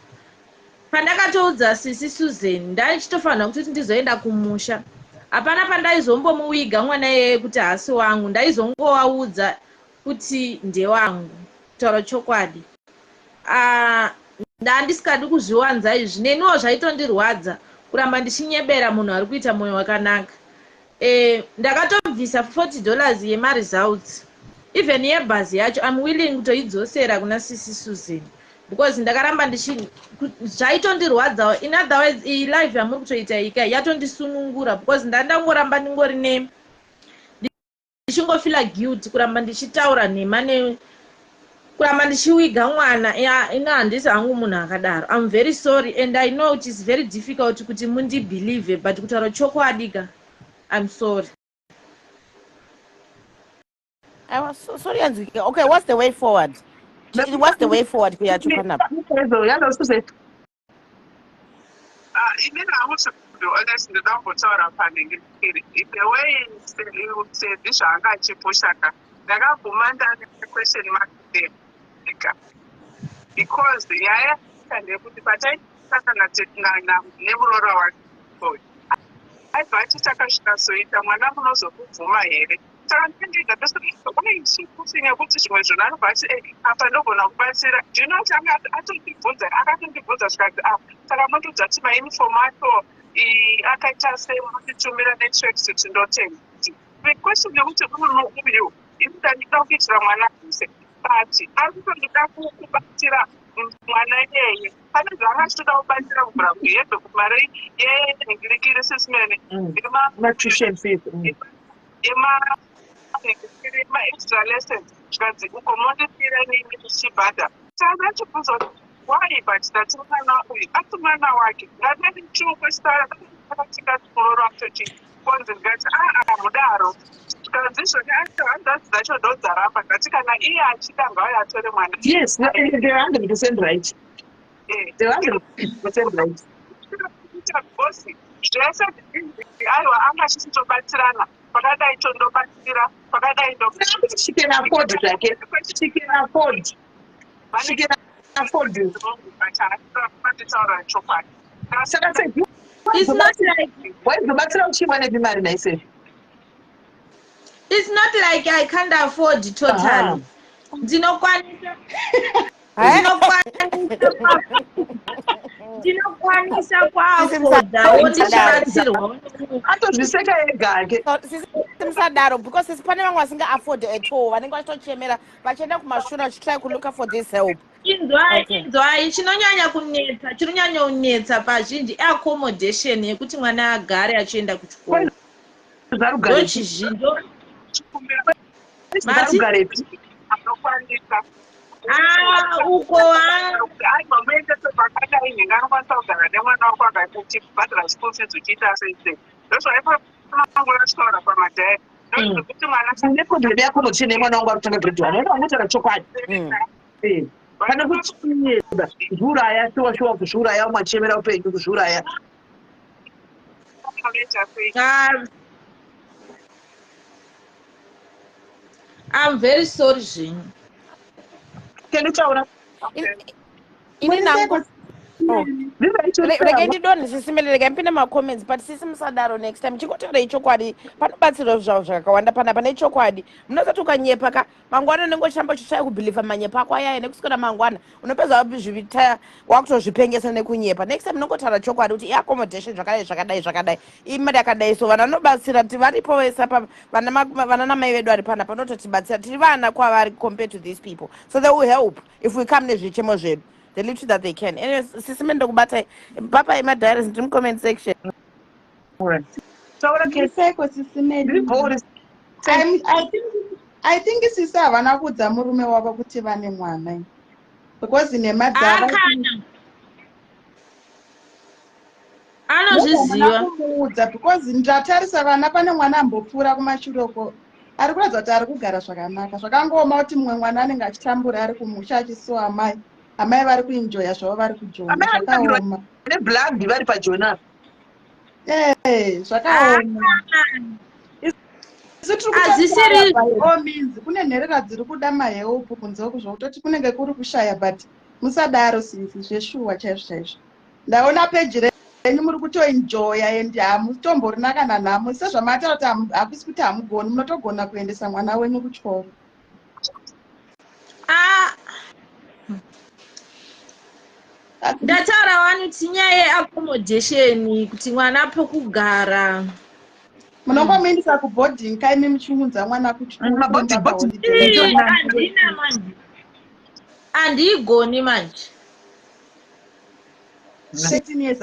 pandakatoudza sisi Susan ndaichitofanira kuti ndizoenda kumusha hapana pandaizombomuwiga mwana yeye kuti hasi wangu ndaizongovaudza kuti ndewangu kutaura chokwadi ndandisikadi kuzviwanza izvi neniwo zvaitondirwadza kuramba ndichinyebera munhu ari kuita mwoyo wakanaka ndakatobvisa $40 yemaresults even yebhazi yacho I'm willing kutoidzosera kuna sisi Susan because ndakaramba zvaitondirwadzawo in other words iyi life yamuri kutoita ika yatondisunungura because ndandangoramba ndingori ndichingofila guilt kuramba ndichitaura nhema kuramba ndichiwiga mwana ina handisi hangu munhu akadaro. I'm very sorry and I know it is very difficult kuti mundibelieve but kutaura chokwadi I'm sorry. I was sorry Anzika. Okay, what's the way forward? What's the way forward kuya chupanapa? Even I also to be honest, the double tower funding if the way you say this anga chipushaka daga kumanda the question mark there because the yaya can they put the patai sakana na nebulora wa boy I thought chakashika so ita mwana munozo kuvuma here saka ndinga ndosikuti kuti zvimwe zvinhu anobvati apa ndogona kubatsira ndino tanga atondibvunza akatondibvunza zvikati saka motodza kuti mauniform acho akaita semuchitumira netracks tindotenga the question yekuti munhu uyu ndida kuitira mwana vese but ari kutondoda kubatsira mwana yeye pane zvaakatoda kubatsira kubvira kuhebhe kumari yenhingirikiri sesimene tuition fees extra lessons zvikanzi ukomondifira nini tichibhadha saka ndachibvunza kuti why but ndati mwana uyu ati mwana wake ngatati chiukwesitara akatikati kurora kutoti konzi ndikati mudaro zvikanzi izvoni handazi dzacho ndodzarapa ndati kana iye achida ngauye atore mwana yes they're 100% right they're 100% right bosi zvese aiwa anga chichitobatsirana pakadai tondobatsira pakadai It's not like I can't afford totally. tinokwanisa kuafodhawo tichibatsirwa. Atozviseka ega ake. sisi musadaro because sisi pane vamwe vasingaafodi at all vanenge vachitochemera vachienda kumashura vachitry kulooka for this help. Inzwai chinonyanya kunetsa chinonyanya kunetsa pazhinji accommodation yekuti mwana agare achienda kuchikoro. Ndochizvindo mati uko aigomende pepakadai nhenganokwanisa kugara nemwana wako akaiti kubhadhara school fees uchiita sei ndozvaipamangorasitaura pamadhaya ndokuti mwana nekodheri yako muchine mwana wangu arikutanga grade 1 unoda kutaura chokwadi kana kuti kuzviuraya shuwa kuzviuraya mwachemera upenyu kuzviuraya. I'm very sorry zvinhu. Kendichaura ini nangu rege ndidonhe sisimele rege mpinde macomments but sisi musadaro next time chingotaura ichokwadi panobatsirwa zvavo zvakawanda panapa nechokwadi munozati ukanyepa ka mangwana unenge uchitamba uchitshaya kubhilivha manyepa ako ayaya nekuswera mangwana unopedza zvivita wakutozvipengesa nekunyepa. Next time unongotaura chokwadi kuti iaccommodation zvakadai imari yakadai so vana vanobatsira varipo vese apa vana namai vedu vari panapa nototibatsira tiri vana kwavari compared to these people so they will help if we come nezvichemo zvedu the little that they can. Anyways, sisi ndokubata papa diaries in comment section. Alright. I think sisi havana kudza murume wavo kuti vane mwana because nemadhara anozviziva kumuudza because ndatarisa vana pane mwana ambopfuura kumashuroko ari kuratidza kuti ari kugara zvakanaka zvakangoma kuti mumwe mwana anenge achitambura ari kumusha achisiwa amai vari kuenjoya zvavo vari kujona zvakaoma neblood vari pajona zvakaoma kune nherera dziri kuda mahelp kunze kuzvokutoti kunenge kuri kushaya but musadaro sisi zveshuwa chaizvo ndaona peji renyu muri kutoenjoya endi hamutomborina kana nhamo sezvamataura kuti hakusi kuti hamugoni munotogona kuendesa mwana wenyu kuchikoro. ndataura wani kuti nyaya yeaccommodation kuti mwana pokugara munongomuendesa kuboarding kaimi muchiunza mwana handiigoni manje 13 years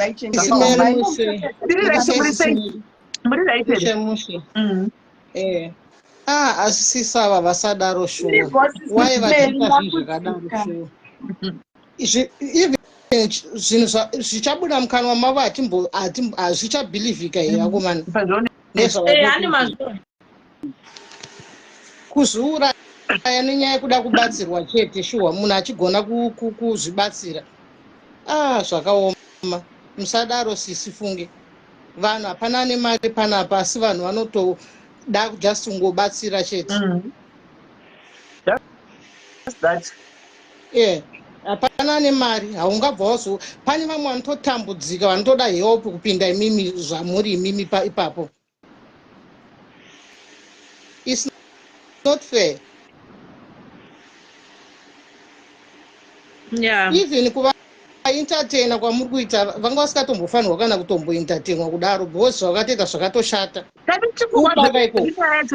asisisava vasadaro shuwa waye vachiita zvizvakadaro shuwa zvinhu zvichabuda mukanwa mavo hazvichabhilivhika here akomana kuzviuraya nenyaya yekuda kubatsirwa chete shuwa munhu achigona kuzvibatsira zvakaoma musadaro sisi funge vanhu hapana nemari panapa asi vanhu vanotoda just kungobatsira chete hapana nemari haungabva wazo pane vamwe vanototambudzika vanotoda help kupinda imimi zvamuri imimi ipapo. It's not fair. Even kuva entertainer kwamuri kuita vanga vasikatombofaniwa kana kutomboentertainwa kudaro because zvakatoita zvakatoshata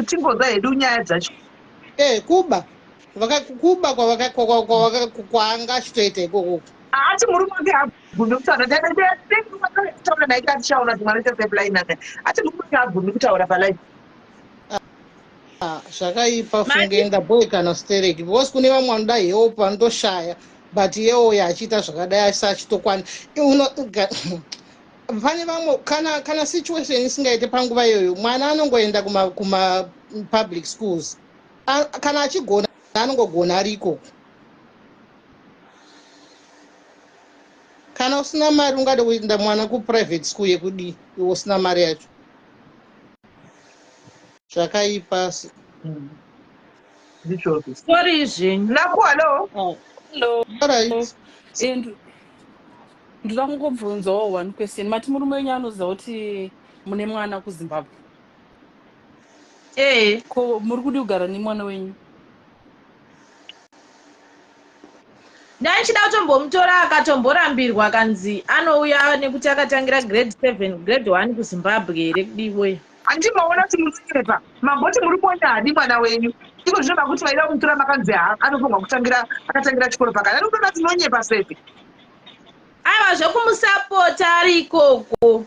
tingoza hedu nyaya dzacho kuba kwaanga achitoita ikoko asi murume wake agumbi kutaura naye katichaona zvimwana chepipeline asi murume wake agumbi kutaura palive zvakaipa funge ngaboy kana stereki because kune vamwe vanoda help vanotoshaya but yewoyo achiita zvakadai asi achitokwani pane vamwe kana situation isingaite panguva iyoyo mwana anongoenda kuma public schools kana achigona anongogona ari ikoko. Kana usina mari ungade kuenda mwana kuprivate school yekudii iwe usina mari yacho zvakaipa. Sorry zvinhu nakuhalo ndoda kungobvunzawo one question mati murume wenyu anoziva kuti mune mwana kuZimbabwe ko muri kudi kugara nemwana wenyu ndaichida kutombomutora akatomborambirwa akanzi anouya nekuti akatangira grade 7 grade 1 kuzimbabwe here kudiboya handimaona kuti musepa mamboti muri kuonani mwana wenyu iko zvinoda kuti vaida kumutora makanzi anofanwa akatangira chikoro pakati ari kutoda tinonyepa sepi aiva zvokumusapota ari ikoko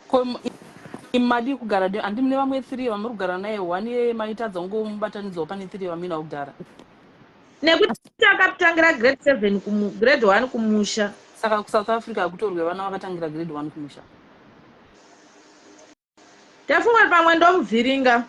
madi kugara handi mune vamwe 3 vamuri kugara naye 1 maitadza ungomubatanidzawo pane 3 vamina kugara nekuti akatangira grade 7 grade 1 kumusha saka kusouth africa akutorwe vana vakatangira grade 1 kumusha tafunga pamwe ndomuvhiringa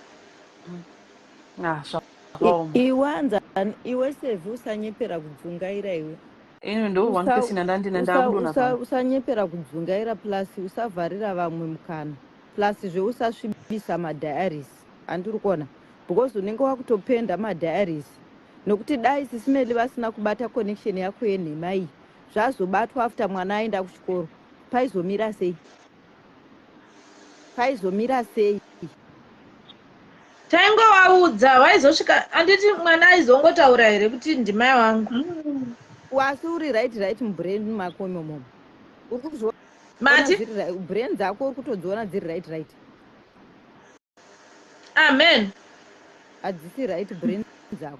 iwanza iwe sevi usanyepera kudzungaira iwe ino ndo one question ndandina ndakudona usanyepera kudzungaira plus usavharira vamwe mukana plus zveusasvibisa madiaries andiri kuona because unenge wakutopenda madiaries nokuti dai sisimeli vasina kubata connection yako yenhema iyi zvazobatwa after mwana aenda kuchikoro paizomira sei taingovaudza vaizosvika handiti mwana aizongotaura here kuti ndimai wangu wasi uri right mubrain mako imomomo uri kuzviona brain dzako uri kutodziona dziri right amen hadzisi right brain dzako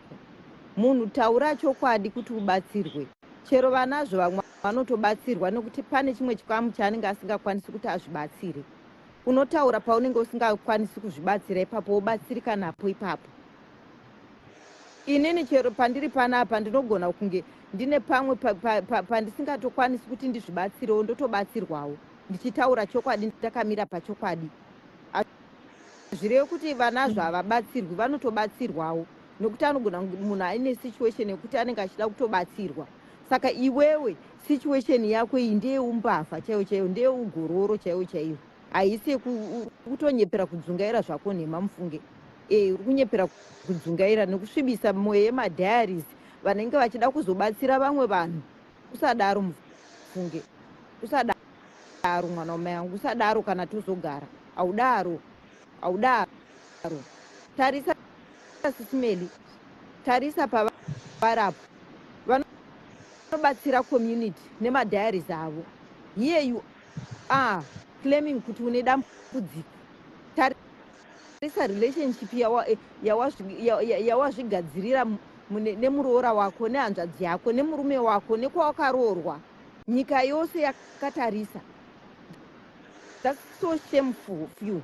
munhu taura chokwadi kuti ubatsirwe chero vanazvo vamwe vanotobatsirwa nekuti pane chimwe chikamu chaanenge asingakwanisi kuti azvibatsire unotaura paunenge usingakwanisi kuzvibatsira ipapo wobatsirika napo ipapo inini chero pandiri panapa ndinogona kunge ndine pamwe pandisingatokwanisi kuti ndizvibatsirewo ndotobatsirwawo ndichitaura chokwadi ndakamira pachokwadi zvirevo kuti vanazvo havabatsirwi vanotobatsirwawo nokuti anogona munhu aine situation yekuti anenge achida kutobatsirwa saka iwewe situation yako iyi ndeyeumbavha chaiyo ndeyeugororo chaiyo haisi kutonyepera kudzungaira zvako nhema mufunge uri kunyepera kudzungaira nekusvibisa mwoyo yemadiaries vanenge vachida kuzobatsira vamwe vanhu usadaro mufunge usadaro mwana wamai angu usadaro kana tozogara haudaro tarisa sisimeli tarisa pavarapo vanobatsira community nemadiaries avo here you are claiming kuti une dambudziko tarisa relationship yawazvigadzirira nemuroora wako nehanzvadzi yako nemurume wako nekwawakaroorwa nyika yose yakatarisa. That's so shameful of you.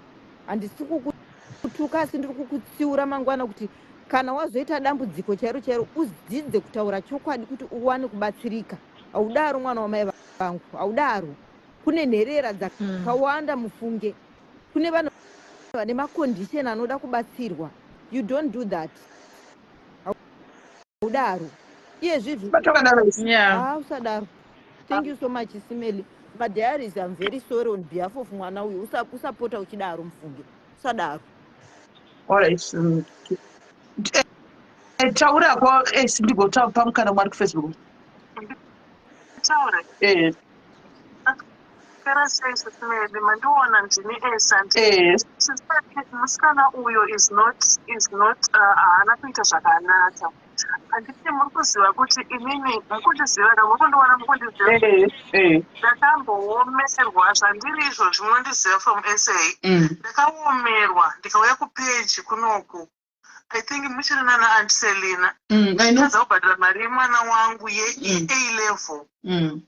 Handisi kukutuka asi ndiri kukutsiura mangwana kuti kana wazoita dambudziko chairo udzidze kutaura chokwadi kuti uwane kubatsirika. Haudaro mwana wamai vangu, haudaro. Kune nherera dzakawanda mufunge. Kune vanhu vane macondition anoda kubatsirwa. You don't do that. Haudaro. Iye zvizvi. Usadaro. Thank you so much, Simeli. But there is, I'm very sorry on behalf of mwana uyu. Usapota uchidaro mfunge. Usadaro. All right. Taura kwa sindigo pamukana mwari kuFacebook. Taura. Kara says Simeli, mandiona ndini esante. Musikana uyo is not haana kuita zvakanaka. Handiti muri kuziva kuti inini mukundiziva ndamukundiwana mukundiziva ndakamboomerwa zvandiri izvozvo munondiziva from SA ndakaomerwa ndikauya kupeji kunoku I think muchiri nana Aunt Selina ndaza kubhadhara mari yemwana wangu ye-A level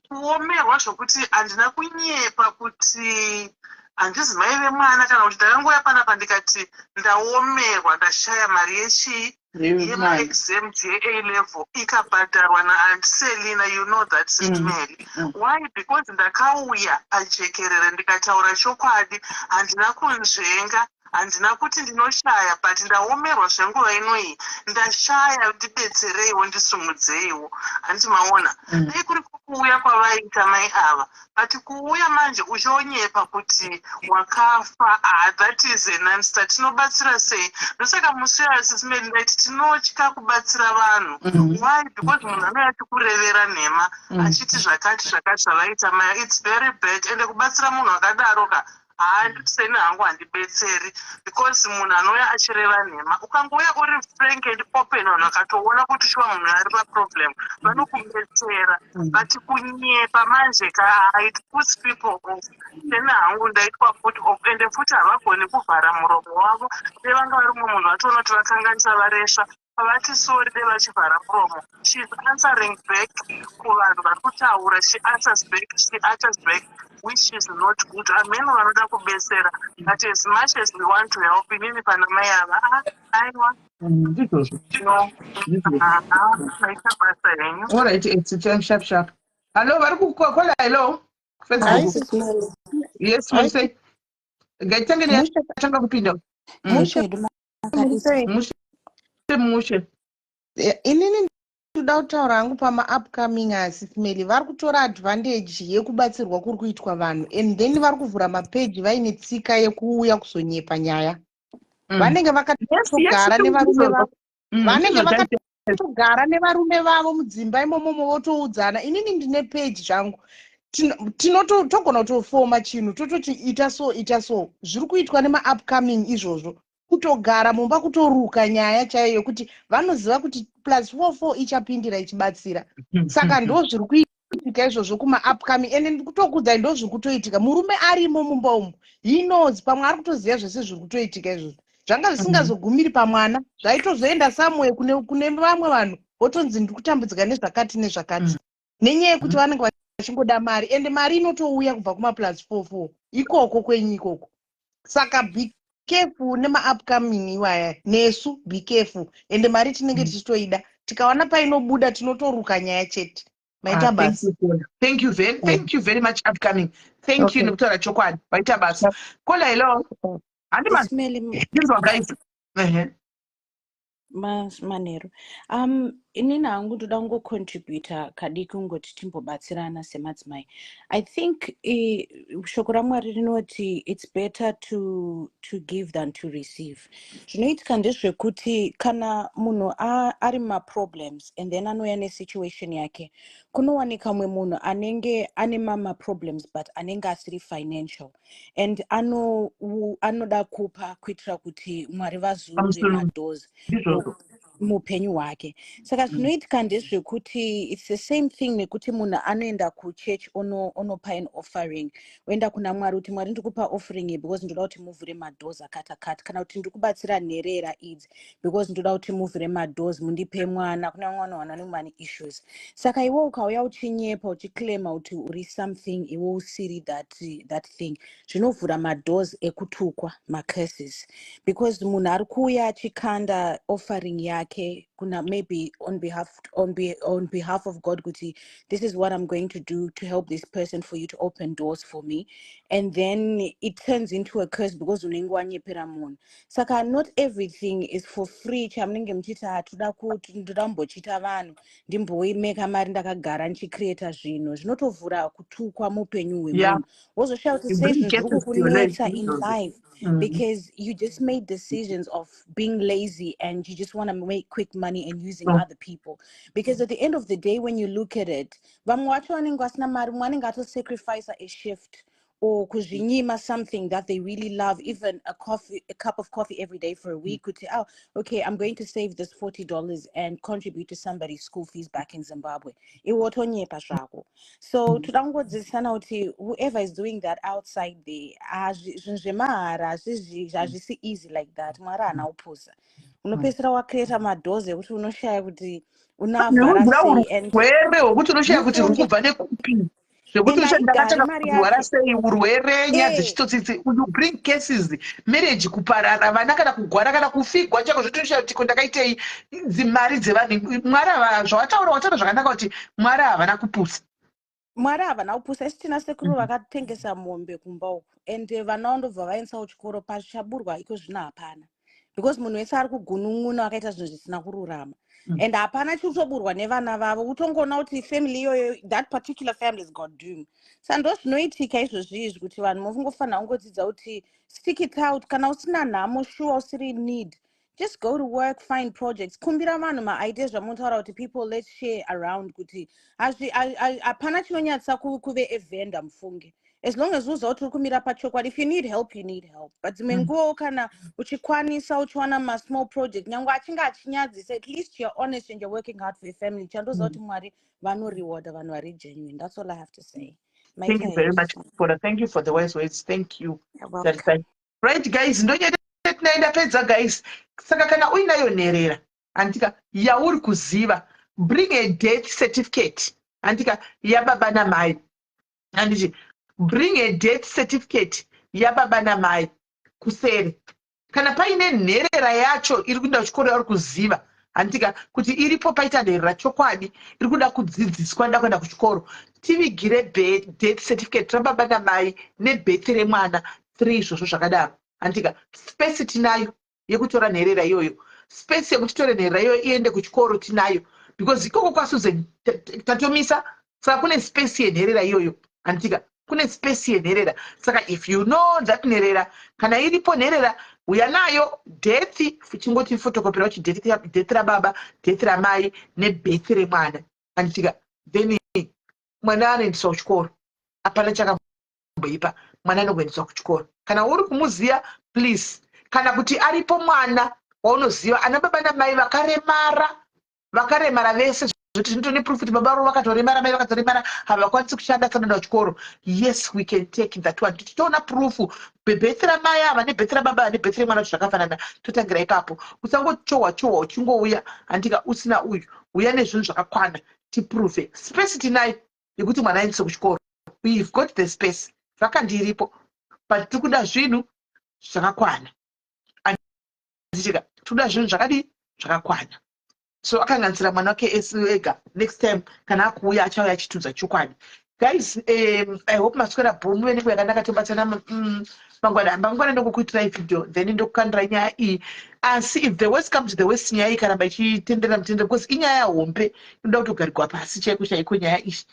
kuomerwa zvokuti handina kunyepa kuti handizi mai vemwana kana kuti ndakangoya panapa ndikati ndaomerwa ndashaya mari yechii yema-exams ye-A level ikabhadharwa naAunt Selina, you know that Simeli. Why? Because ndakauya pajekerere ndikataura chokwadi, handina kunzvenga, handina kuti ndinoshaya, but ndaomerwa zvenguva inoyi, ndashaya ndibetsereiwo ndisumudzeiwo. Handiti maona. Dai kuri kuuya kwavaita mai ava, but kuuya manje uchionyepa kuti wakafa, that is a non-star. Tinobatsira sei? Ndosaka muswera Simeli ndati tinotya kubatsira vanhu. Why? Because munhu anouya achikurevera nhema achiti zvakati zvavaita mai. It's very bad. Ende kubatsira munhu akadaroka handiseni hangu handibetseri because munhu anouya achireva nhema ukangouya uri frank and open vanhu vakatoona kuti shuwa munhu ari paproblem vanokubetsera but kunyepa manje it puts people off. Seni hangu ndaitwa put off ende futi havagoni kuvhara muromo wavo nevanga vari mumwe munhu vatoona kuti vakanganisa varesva pavati sori devachivhara muromo. She's answering back kuvanhu vari kutaura. She answers back which is not good. Ameno vanoda kubetsera but as much as we want to help inini pana mai ava aiwa maita basa henyu. All right, it's time sharp. Hello, vari kukola hello. Facebook. Yes, Muse. Gaitangeni yatanga kupinda. Mushe. Inini ndoda kutaura hangu pama-upcoming asismeli vari kutora advantage yekubatsirwa kuri kuitwa vanhu and then vari kuvhura mapeji vaine tsika yekuuya kuzonyepa nyaya. Vanenge vakatogara nevarume vavo vanenge vakatogara nevarume vavo mudzimba imomomo votoudzana inini ndine peji zvangu togona kutofoma chinhu tototi ita so zviri kuitwa nema-upcoming izvozvo kutogara mumba kutoruka nyaya chaiyo yokuti vanoziva kuti +44 ichapindira ichibatsira saka ndo zviri kuitika izvozvo kuma-upcoming ende kutokudzai ndo zviri kutoitika murume arimo mumba umu hinozi pamwe ari kutoziva zvese zviri kutoitika izvozvo zvanga zvisingazogumiri pamwana zvaitozoenda samwe kune vamwe vanhu votonzi ndiri kutambudzika nezvakati nenyaya yekuti vanenge vachingoda mari ende mari inotouya kubva kuma+44 ikoko kwenyu ikoko saka be careful nema-upcoming iwaya nesu be careful ende mari tinenge tichitoida tikaona painobuda tinotoruka nyaya chete maita basa. Thank you very much upcoming. Thank you nokutaura chokwadi maita basa. Kola hello. Manero. Inini hangu ndoda kungocontributa kadiki kungoti timbobatsirana semadzimai. I think shoko raMwari rinoti it's better to give than to receive. Zvinoitika ndezvekuti kana munhu ari ma-problems and then anouya nesituation yake kunowanika mumwe munhu anenge ane ma-problems but anenge asiri financial and anoda kupa kuitira kuti Mwari vazurure madoors muupenyu hwake. Saka zvinoitika ndezvekuti it's the same thing nekuti munhu anoenda kuchurch onopa an offering oenda kuna Mwari kuti Mwari ndikupa offering because ndoda kuti muvhure madoors akatakata kana kuti ndikubatsira nherera idzi because ndoda kuti muvhure madoors mundipe mwana kuna mwana wana money issues. Saka iwe ukauya uchinyepa uchiclaima kuti uri something iwe usiri that thing zvinovhura madoors ekutukwa macurses because munhu ari kuuya achikanda offering yake kuna maybe on behalf of God kuti this is what I'm going to do to help this person for you to open doors for me and then it turns into a curse because unenge wanyepera munhu. Saka not everything is for free chamunenge muchita hatoda kuti ndoda kumbochita vanhu ndimboimeka mari ndakagara ndichicreata zvinhu zvinotovhura kutukwa muupenyu hwemunhu wozoshaya kuti sei zvinhu zviri kukunetsa in life because you just made decisions of being lazy and you just want to make quick money and using other people. Because at the end of the day, when you look at it, vamwe vacho vanenge vasina mari mumwe anenge atosacrifice a shift or kuzvinyima something that they really love, even a cup of coffee every day for a week, could say, oh, okay, I'm going to save this $40 and contribute to somebody's school fees back in Zimbabwe. So whoever is doing that outside there, easy like that. Unopesera wakreta madhozi ekuti unoshaya kuti unavhara sei and urwere hwekuti unoshaya kuti ruri kubva nekupi zvekuti ndakataka kurwara sei urwere nyaya dzechitotsitsi you bring cases marriage kuparara vana kana kugwara kana kufigwa chako zvotoshaya kuti ndakaitei dzimari dzevanhu Mwari zvawataura zvakanaka kuti Mwari havana kupusa Mwari havana kupusa. Isi tina sekuru vakatengesa mombe kumba uku and vana vandobva vaendesa kuchikoro pachaburwa iko zvino hapana because munhu wese ari kugunun'una akaita zvinhu zvisina kururama and hapana chiri kutoburwa nevana vavo utongoona kuti family iyoyo that particular family is got doom. Saka ndo zvinoitika izvozvizvi kuti vanhu mufungofanira kungodzidza kuti stick it out kana usina nhamo sure usiri in need just go to work, find projects. Kumbira vanhu ma-ideas zvamunotaura kuti people let's share around kuti hapana chinonyatsa kuve evenda mufunge as long as uziva kuti uri kumira pachokwadi. If you need help, you need help. But dzimwe nguva kana uchikwanisa uchiwana ma-small project nyangwe achinge achinyadzisa, at least you're honest and you're working hard for your family. Chandoziva kuti Mwari vanorewarda vanhu vari genuine. That's all I have to say. Thank you very much, Kora. Thank you for the wise words. Thank you. You're welcome. That's right, guys. Ndonyenda pedza, guys. Saka kana uinayo nherera andika yauri kuziva, bring a death certificate andika yababa namai. Anditi bring a death certificate yababa namai kuseri. Kana paine nherera yacho iri kuenda kuchikoro yauri kuziva andika kuti iripo paita nherera chokwadi iri kuda kudzidziswa nda kuenda kuchikoro, tivigire death certificate rababa namai nebirth remwana 3 izvozvo zvakadaro. Andika space tinayo yekutora nherera iyoyo, space yekuti tore nherera iyoyo iende kuchikoro tinayo, because ikoko kwaSusan tatomisa, saka kune space yenherera iyoyo. Andika kune space yenherera, saka if you know that nherera kana iripo nherera uya nayo death chingoti photocopy racho death rababa, death ramai nebirth remwana. Andika then mwana anoendeswa kuchikoro, hapana chakamboipa, mwana anongoendeswa kuchikoro. Kana uri kumuziya please, kana kuti aripo mwana waunoziva ana baba namai vakaremara vese zvoti zvinotoone proof kuti baba varo vakatoremara, mai vakatoremara, havakwanisi kushanda sanoenda kuchikoro, yes we can take that one. Tichitoona proof bebheti ramai ava nebheti rababa nebheti remwana kuti zvakafanana, totangira ipapo. Usangochohwa uchingouya andika usina uyu, uya nezvinhu zvakakwana tiprove. Space tinayo yekuti mwana aendeswe kuchikoro, we've got the space, zvakandiripo, but tiri kuda zvinhu zvakakwana. Anditika toda zvinhu zvakakwana. So akanganzira mwana wake ega, next time kana akuuya achauya achitudza chokwadi. Guys, I hope maswera bomu veniko yakanaka tobatsana mangwana ndokukuitirai video then ndokukandira nyaya iyi. Asi if the worst comes to the worst, nyaya iyi karamba ichitendera mutendero, because inyaya hombe inoda kutogarigwa pasi chaiko nyaya iyi.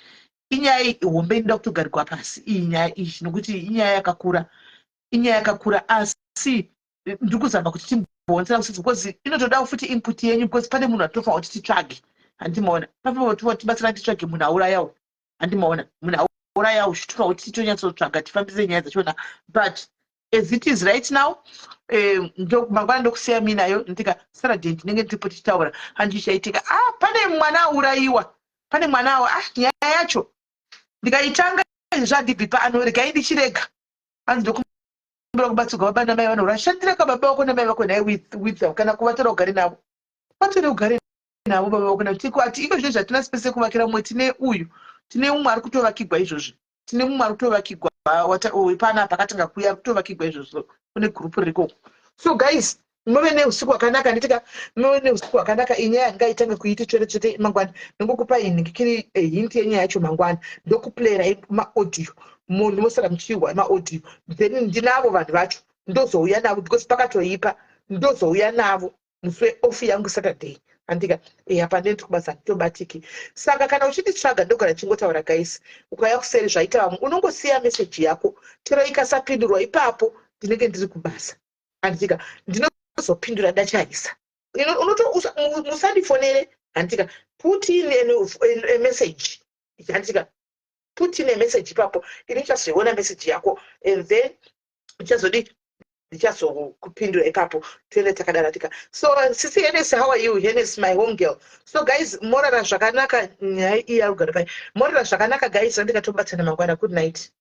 Inyaya hombe inoda kutogarigwa pasi iyi nyaya iyi, nokuti inyaya yakakura asi ndikuzama kuti timbonzera kusisi, because inotoda futi input yenyu, because pane munhu atofanira kuti titsvage. Handimaona papo tibatsira titsvage munhu aurayawo, handimaona munhu aurayawo zvitofanira kuti titonyatsotsvaga tifambise nyaya dzachona. But as it is right now, mangwana ndokusiya minayo ndika Saturday ndinenge ndiripo tichitaura handichaitika. Pane mwana aurayiwa, pane mwana nyaya yacho ndikaitanga zvadhibipa anoregai ndichirega hanzi kubatsirwa baba namai vanorwa. Shandira kababa vako namai vako naye with them, kana kuvatora ugare navo, vatora ugare navo baba vako navo. Ati iko zvinhu zvatina space kuvakira mumwe, tine umwe ari kutovakigwa izvozvi, tine mumwe ari kutovakigwa pana pakatanga kuya ari kutovakigwa izvozvo kune gurupu ririko. So guys, muve neusiku hwakanaka, nditika muve neusiku hwakanaka. Inyaya ngaitanga kuita chete mangwana, ndingokupa ndikiri hint yenyaya yacho mangwana, ndokuplayera maaudio, munhu mosara muchiwa maaudio, then ndinavo vanhu vacho ndozouya navo, because pakatoipa ndozouya navo muswe ofu yangu Saturday. Andika hapa ndiri kubasa tobatiki. Saka kana uchititsvaga ndogara chingotaura guys, ukauya kuseri zvaita vamwe unongosiya message yako, chero ikasapindurwa ipapo ndinenge ndiri kubasa. Andika ndinozopindura ndachaisa. Musandifonere. Andika put in a message. Andika put in a message ipapo, inichazoona message yako and then ichazodi ndichazokupindura ipapo tiende takadaratika. So sisi Hennes, how are you? Hennes, my home girl. So guys, morara zvakanaka nyaya iyi yarugara pai, morara zvakanaka guys, andikatobatsana mangwana. Good night.